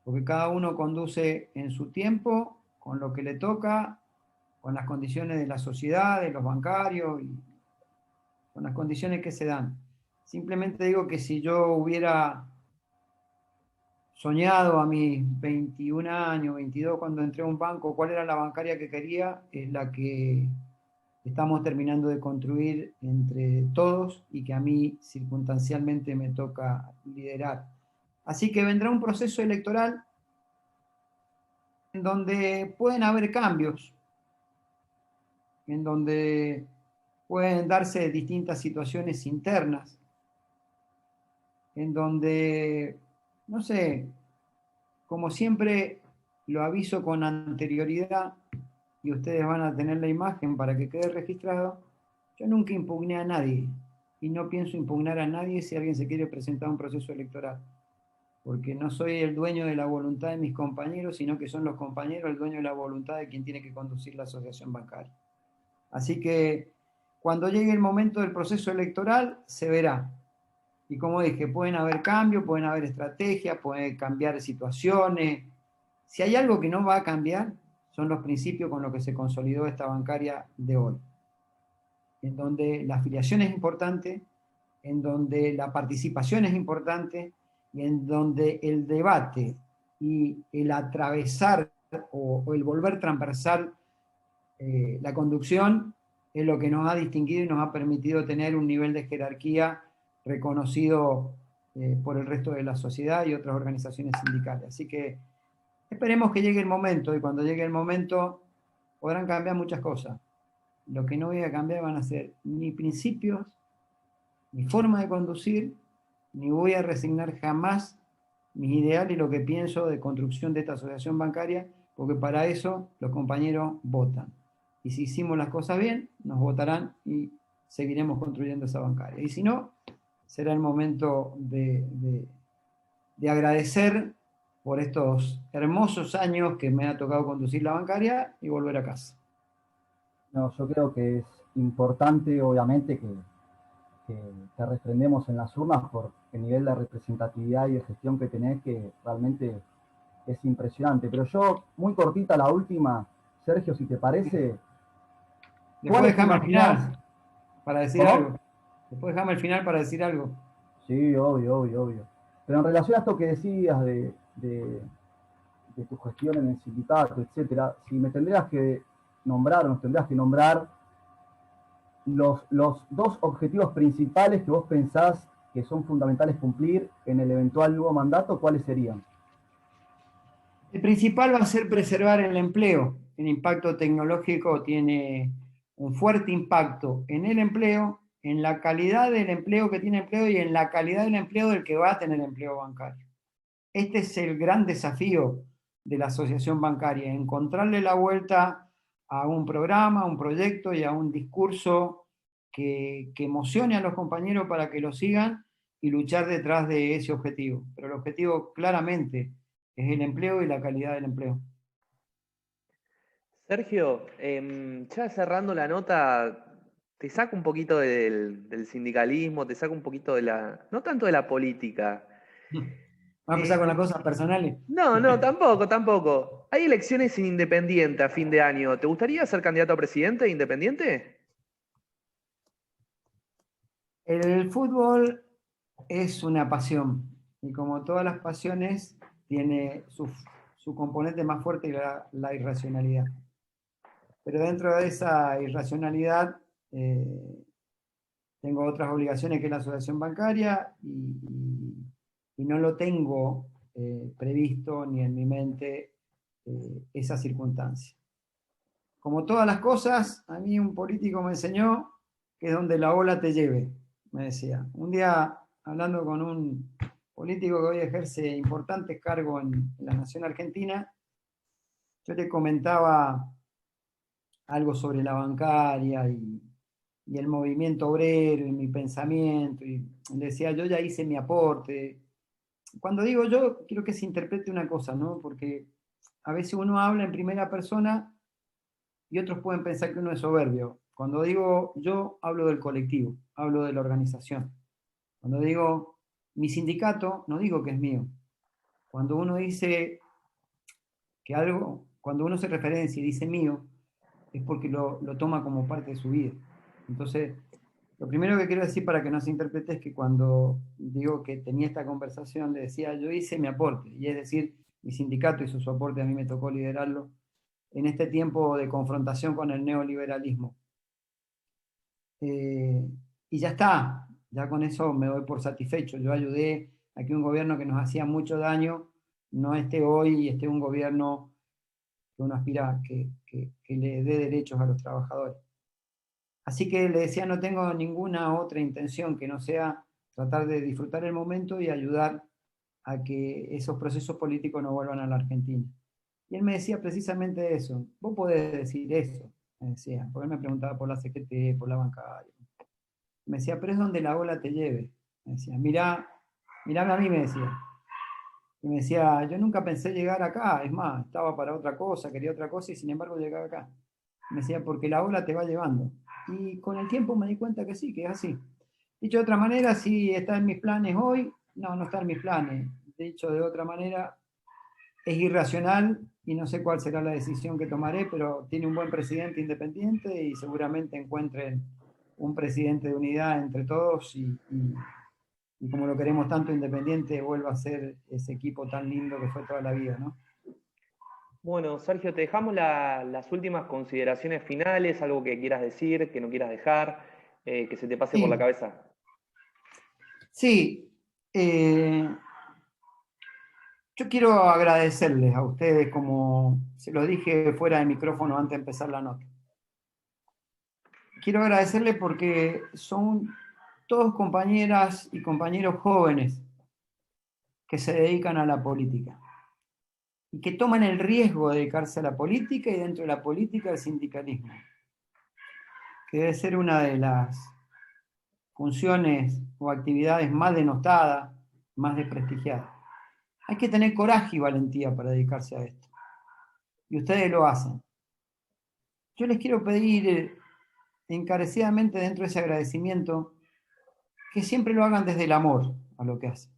porque cada uno conduce en su tiempo, con lo que le toca, con las condiciones de la sociedad, de los bancarios, y con las condiciones que se dan. Simplemente digo que si yo hubiera soñado a mis 21 años, 22, cuando entré a un banco, cuál era la bancaria que quería, es la que estamos terminando de construir entre todos y que a mí circunstancialmente me toca liderar. Así que vendrá un proceso electoral en donde pueden haber cambios, en donde pueden darse distintas situaciones internas, en donde, no sé, como siempre lo aviso con anterioridad, y ustedes van a tener la imagen para que quede registrado, yo nunca impugné a nadie y no pienso impugnar a nadie si alguien se quiere presentar a un proceso electoral. porque no soy el dueño de la voluntad de mis compañeros, sino que son los compañeros el dueño de la voluntad de quien tiene que conducir la asociación bancaria. Así que cuando llegue el momento del proceso electoral, se verá. Y como dije, pueden haber cambios, pueden haber estrategias, pueden cambiar situaciones. Si hay algo que no va a cambiar, son los principios con los que se consolidó esta bancaria de hoy, en donde la afiliación es importante, en donde la participación es importante, y en donde el debate y el atravesar o el volver transversal la conducción es lo que nos ha distinguido y nos ha permitido tener un nivel de jerarquía reconocido por el resto de la sociedad y otras organizaciones sindicales. Así que esperemos que llegue el momento, y cuando llegue el momento podrán cambiar muchas cosas. Lo que no voy a cambiar van a ser ni principios, ni forma de conducir, ni voy a resignar jamás mis ideales y lo que pienso de construcción de esta asociación bancaria, porque para eso los compañeros votan. Y si hicimos las cosas bien, nos votarán y seguiremos construyendo esa bancaria. Y si no, será el momento de agradecer por estos hermosos años que me ha tocado conducir la bancaria y volver a casa. No, yo creo que es importante, obviamente, que refrendemos en las urnas por el nivel de representatividad y de gestión que tenés, que realmente es impresionante. Pero yo, muy cortita la última, Sergio, si te parece. Después dejame al final para decir ¿Cómo? algo. Después dejame al final para decir algo. Sí, obvio. Pero en relación a esto que decías de tu gestión en el sindicato, etcétera, si me tendrías que nombrar, o nos tendrías que nombrar los dos objetivos principales que vos pensás que son fundamentales cumplir en el eventual nuevo mandato, ¿cuáles serían? El principal va a ser preservar el empleo. El impacto tecnológico tiene un fuerte impacto en el empleo, en la calidad del empleo que tiene empleo y en la calidad del empleo del que va a tener empleo bancario. Este es el gran desafío de la asociación bancaria, encontrarle la vuelta a un programa, a un proyecto y a un discurso que emocione a los compañeros para que lo sigan y luchar detrás de ese objetivo. Pero el objetivo claramente es el empleo y la calidad del empleo. Sergio, ya cerrando la nota, te saco un poquito del sindicalismo, te saco un poquito de no tanto de la política. ¿Vamos a empezar con las cosas personales? No, tampoco. Hay elecciones en Independiente a fin de año. ¿Te gustaría ser candidato a presidente de Independiente? El fútbol es una pasión y como todas las pasiones tiene su componente más fuerte, la irracionalidad. Pero dentro de esa irracionalidad tengo otras obligaciones que es la asociación bancaria y no lo tengo previsto ni en mi mente esa circunstancia. Como todas las cosas, a mí un político me enseñó que es donde la ola te lleve, me decía. Un día, hablando con un político que hoy ejerce importantes cargos en la Nación Argentina, yo le comentaba algo sobre la bancaria y el movimiento obrero y mi pensamiento, y le decía, yo ya hice mi aporte. Cuando digo yo, quiero que se interprete una cosa, ¿no? Porque a veces uno habla en primera persona y otros pueden pensar que uno es soberbio. Cuando digo yo, hablo del colectivo, hablo de la organización. Cuando digo mi sindicato, no digo que es mío. Cuando uno dice que algo, cuando uno se referencia y dice mío, es porque lo toma como parte de su vida. Entonces, lo primero que quiero decir para que no se interprete es que cuando digo que tenía esta conversación, le decía, yo hice mi aporte, y es decir, mi sindicato hizo su aporte, a mí me tocó liderarlo, en este tiempo de confrontación con el neoliberalismo. Y ya está, ya con eso me doy por satisfecho. Yo ayudé a que un gobierno que nos hacía mucho daño no esté hoy y esté un gobierno que uno aspira que le dé derechos a los trabajadores. Así que le decía, no tengo ninguna otra intención que no sea tratar de disfrutar el momento y ayudar a que esos procesos políticos no vuelvan a la Argentina. Y él me decía precisamente eso. Vos podés decir eso, me decía, porque él me preguntaba por la CGT, por la bancaria. Me decía, pero es donde la ola te lleve. Me decía, mirame a mí, me decía. Y me decía, yo nunca pensé llegar acá, es más, estaba para otra cosa, quería otra cosa y sin embargo llegaba acá. Me decía, porque la ola te va llevando. Y con el tiempo me di cuenta que sí, que es así. Dicho de otra manera, si está en mis planes hoy, no, no está en mis planes. Dicho de otra manera, es irracional y no sé cuál será la decisión que tomaré, pero tiene un buen presidente independiente y seguramente encuentren un presidente de unidad entre todos y como lo queremos tanto Independiente, vuelva a ser ese equipo tan lindo que fue toda la vida, ¿no? Bueno, Sergio, te dejamos las últimas consideraciones finales, algo que quieras decir, que no quieras dejar, que se te pase por la Sí, cabeza. sí. Yo quiero agradecerles a ustedes, como se lo dije fuera de micrófono antes de empezar la nota. Quiero agradecerles porque son todos compañeras y compañeros jóvenes que se dedican a la política y que toman el riesgo de dedicarse a la política y dentro de la política al sindicalismo, que debe ser una de las funciones o actividades más denostadas, más desprestigiadas. Hay que tener coraje y valentía para dedicarse a esto. Y ustedes lo hacen. Yo les quiero pedir encarecidamente dentro de ese agradecimiento que siempre lo hagan desde el amor a lo que hacen.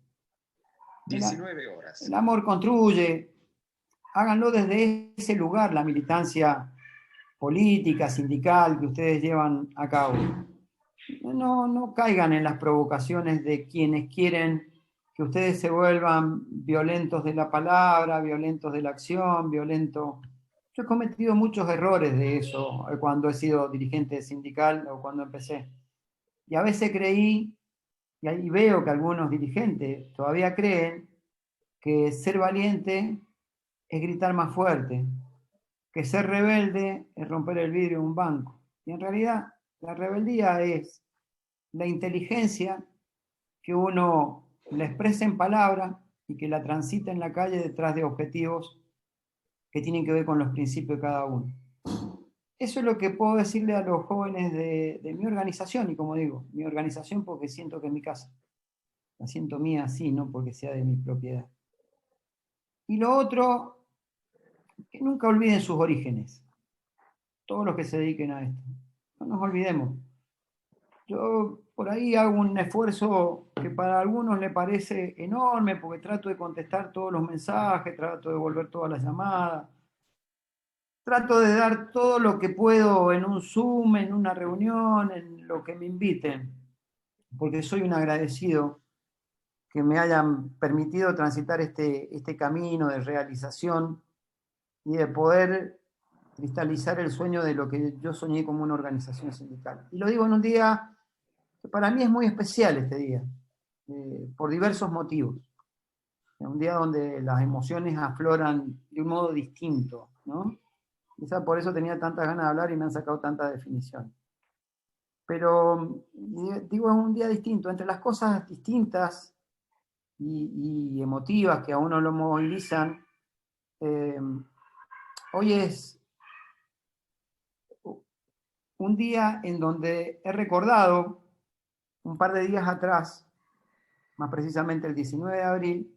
19 horas. El amor construye. Háganlo desde ese lugar, la militancia política, sindical que ustedes llevan a cabo. No caigan en las provocaciones de quienes quieren que ustedes se vuelvan violentos de la palabra, violentos de la acción, violentos. Yo he cometido muchos errores de eso cuando he sido dirigente sindical o cuando empecé. Y a veces creí, y ahí veo que algunos dirigentes todavía creen, que ser valiente es gritar más fuerte, que ser rebelde es romper el vidrio de un banco. Y en realidad la rebeldía es la inteligencia que uno la expresa en palabra y que la transita en la calle detrás de objetivos que tienen que ver con los principios de cada uno. Eso es lo que puedo decirle a los jóvenes de mi organización, y como digo, mi organización porque siento que es mi casa. La siento mía así, no porque sea de mi propiedad. Y lo otro, que nunca olviden sus orígenes, todos los que se dediquen a esto. No nos olvidemos. Yo por ahí hago un esfuerzo que para algunos le parece enorme porque trato de contestar todos los mensajes, trato de devolver todas las llamadas, trato de dar todo lo que puedo en un Zoom, en una reunión, en lo que me inviten, porque soy un agradecido que me hayan permitido transitar este camino de realización y de poder cristalizar el sueño de lo que yo soñé como una organización sindical. Y lo digo en un día que para mí es muy especial este día, por diversos motivos. Es un día donde las emociones afloran de un modo distinto, ¿no? Quizá por eso tenía tantas ganas de hablar y me han sacado tantas definiciones. Pero, digo, es un día distinto. Entre las cosas distintas y emotivas que a uno lo movilizan, hoy es un día en donde he recordado un par de días atrás, más precisamente el 19 de abril,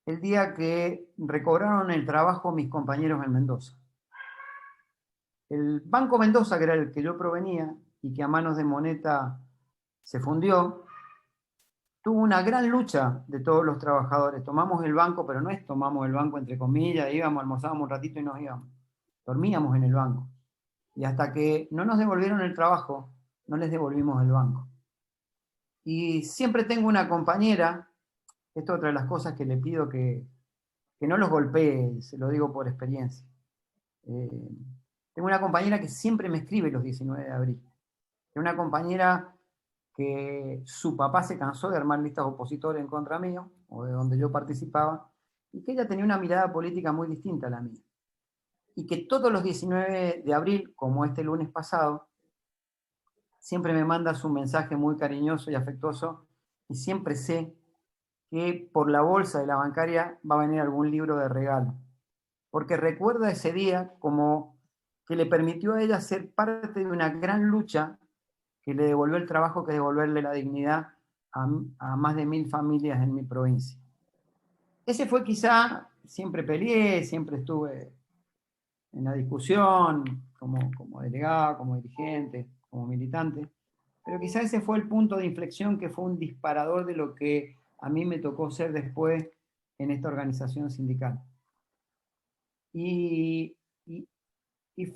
el día que recobraron el trabajo mis compañeros en Mendoza. El Banco Mendoza, que era el que yo provenía y que a manos de Moneta se fundió, tuvo una gran lucha de todos los trabajadores. Tomamos el banco, pero no es tomamos el banco entre comillas, íbamos, almorzábamos un ratito y nos íbamos. Dormíamos en el banco. Y hasta que no nos devolvieron el trabajo, no les devolvimos el banco. Y siempre tengo una compañera, esto es otra de las cosas que le pido que no los golpee, se lo digo por experiencia. Tengo una compañera que siempre me escribe los 19 de abril. Es una compañera que su papá se cansó de armar listas opositores en contra mío, o de donde yo participaba, y que ella tenía una mirada política muy distinta a la mía. Y que todos los 19 de abril, como este lunes pasado, siempre me manda su mensaje muy cariñoso y afectuoso, y siempre sé que por la bolsa de la bancaria va a venir algún libro de regalo. Porque recuerda ese día como que le permitió a ella ser parte de una gran lucha que le devolvió el trabajo, que devolverle la dignidad a más de 1000 familias en mi provincia. ese fue quizá, siempre peleé, siempre estuve en la discusión, como delegado, como dirigente, como militante, pero quizá ese fue el punto de inflexión que fue un disparador de lo que a mí me tocó ser después en esta organización sindical. Y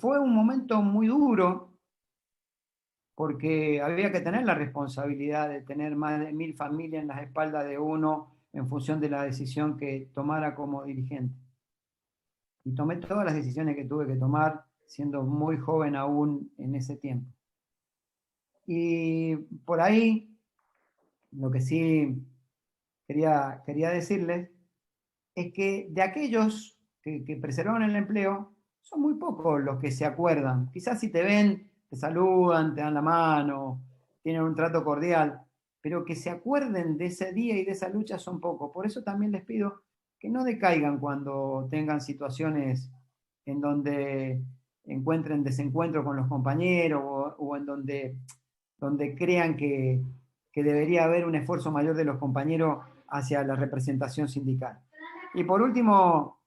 fue un momento muy duro, porque había que tener la responsabilidad de tener más de 1000 familias en las espaldas de uno en función de la decisión que tomara como dirigente. Y tomé todas las decisiones que tuve que tomar, siendo muy joven aún en ese tiempo. Y por ahí, lo que sí quería decirles es que de aquellos que preservaron el empleo, son muy pocos los que se acuerdan. Quizás si te ven, te saludan, te dan la mano, tienen un trato cordial, pero que se acuerden de ese día y de esa lucha son pocos. Por eso también les pido que no decaigan cuando tengan situaciones en donde encuentren desencuentro con los compañeros o en donde crean que debería haber un esfuerzo mayor de los compañeros hacia la representación sindical. Y por último,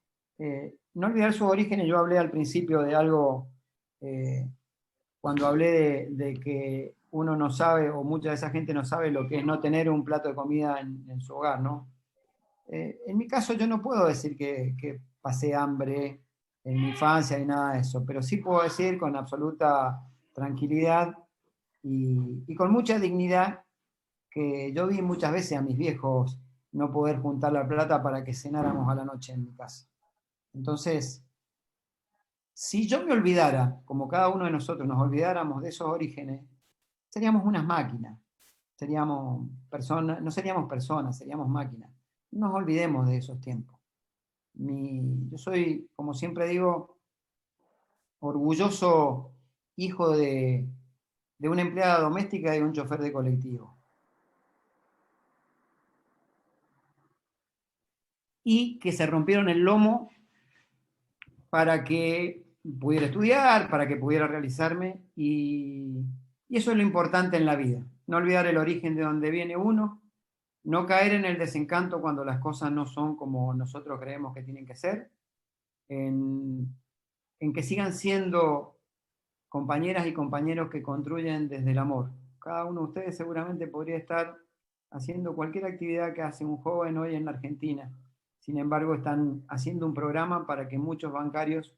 no olvidar sus orígenes. Yo hablé al principio de algo, cuando hablé de que uno no sabe, o mucha de esa gente no sabe lo que es no tener un plato de comida en su hogar, ¿no? En mi caso yo no puedo decir que pasé hambre en mi infancia y nada de eso, pero sí puedo decir con absoluta tranquilidad y con mucha dignidad que yo vi muchas veces a mis viejos no poder juntar la plata para que cenáramos a la noche en mi casa. Entonces, si yo me olvidara, como cada uno de nosotros nos olvidáramos de esos orígenes, seríamos unas máquinas, seríamos personas, no seríamos personas, seríamos máquinas. No nos olvidemos de esos tiempos. Yo soy, como siempre digo, orgulloso hijo de una empleada doméstica y de un chofer de colectivo. Y que se rompieron el lomo para que pudiera estudiar, para que pudiera realizarme, y eso es lo importante en la vida. No olvidar el origen de donde viene uno, no caer en el desencanto cuando las cosas no son como nosotros creemos que tienen que ser, en que sigan siendo compañeras y compañeros que construyen desde el amor. Cada uno de ustedes seguramente podría estar haciendo cualquier actividad que hace un joven hoy en la Argentina. Sin embargo, están haciendo un programa para que muchos bancarios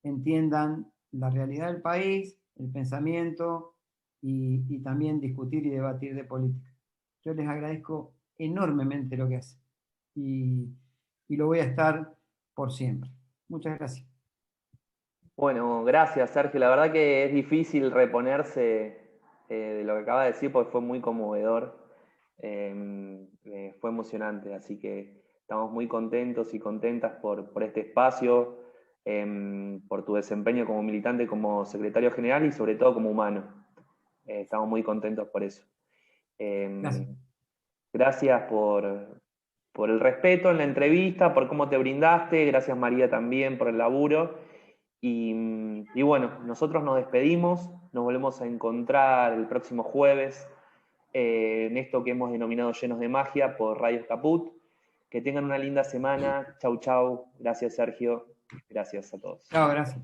entiendan la realidad del país, el pensamiento y también discutir y debatir de política. Yo les agradezco enormemente lo que hacen y lo voy a estar por siempre. Muchas gracias. Bueno, gracias Sergio. La verdad que es difícil reponerse de lo que acaba de decir porque fue muy conmovedor, fue emocionante, así que estamos muy contentos y contentas por este espacio, por tu desempeño como militante, como secretario general y sobre todo como humano. Estamos muy contentos por eso. Gracias. Gracias por el respeto en la entrevista, por cómo te brindaste. Gracias María también por el laburo. Y bueno, nosotros nos despedimos, nos volvemos a encontrar el próximo jueves en esto que hemos denominado Llenos de Magia por Radio Caput. Que tengan una linda semana. Chau, chau. Gracias, Sergio. Gracias a todos. Chao, gracias.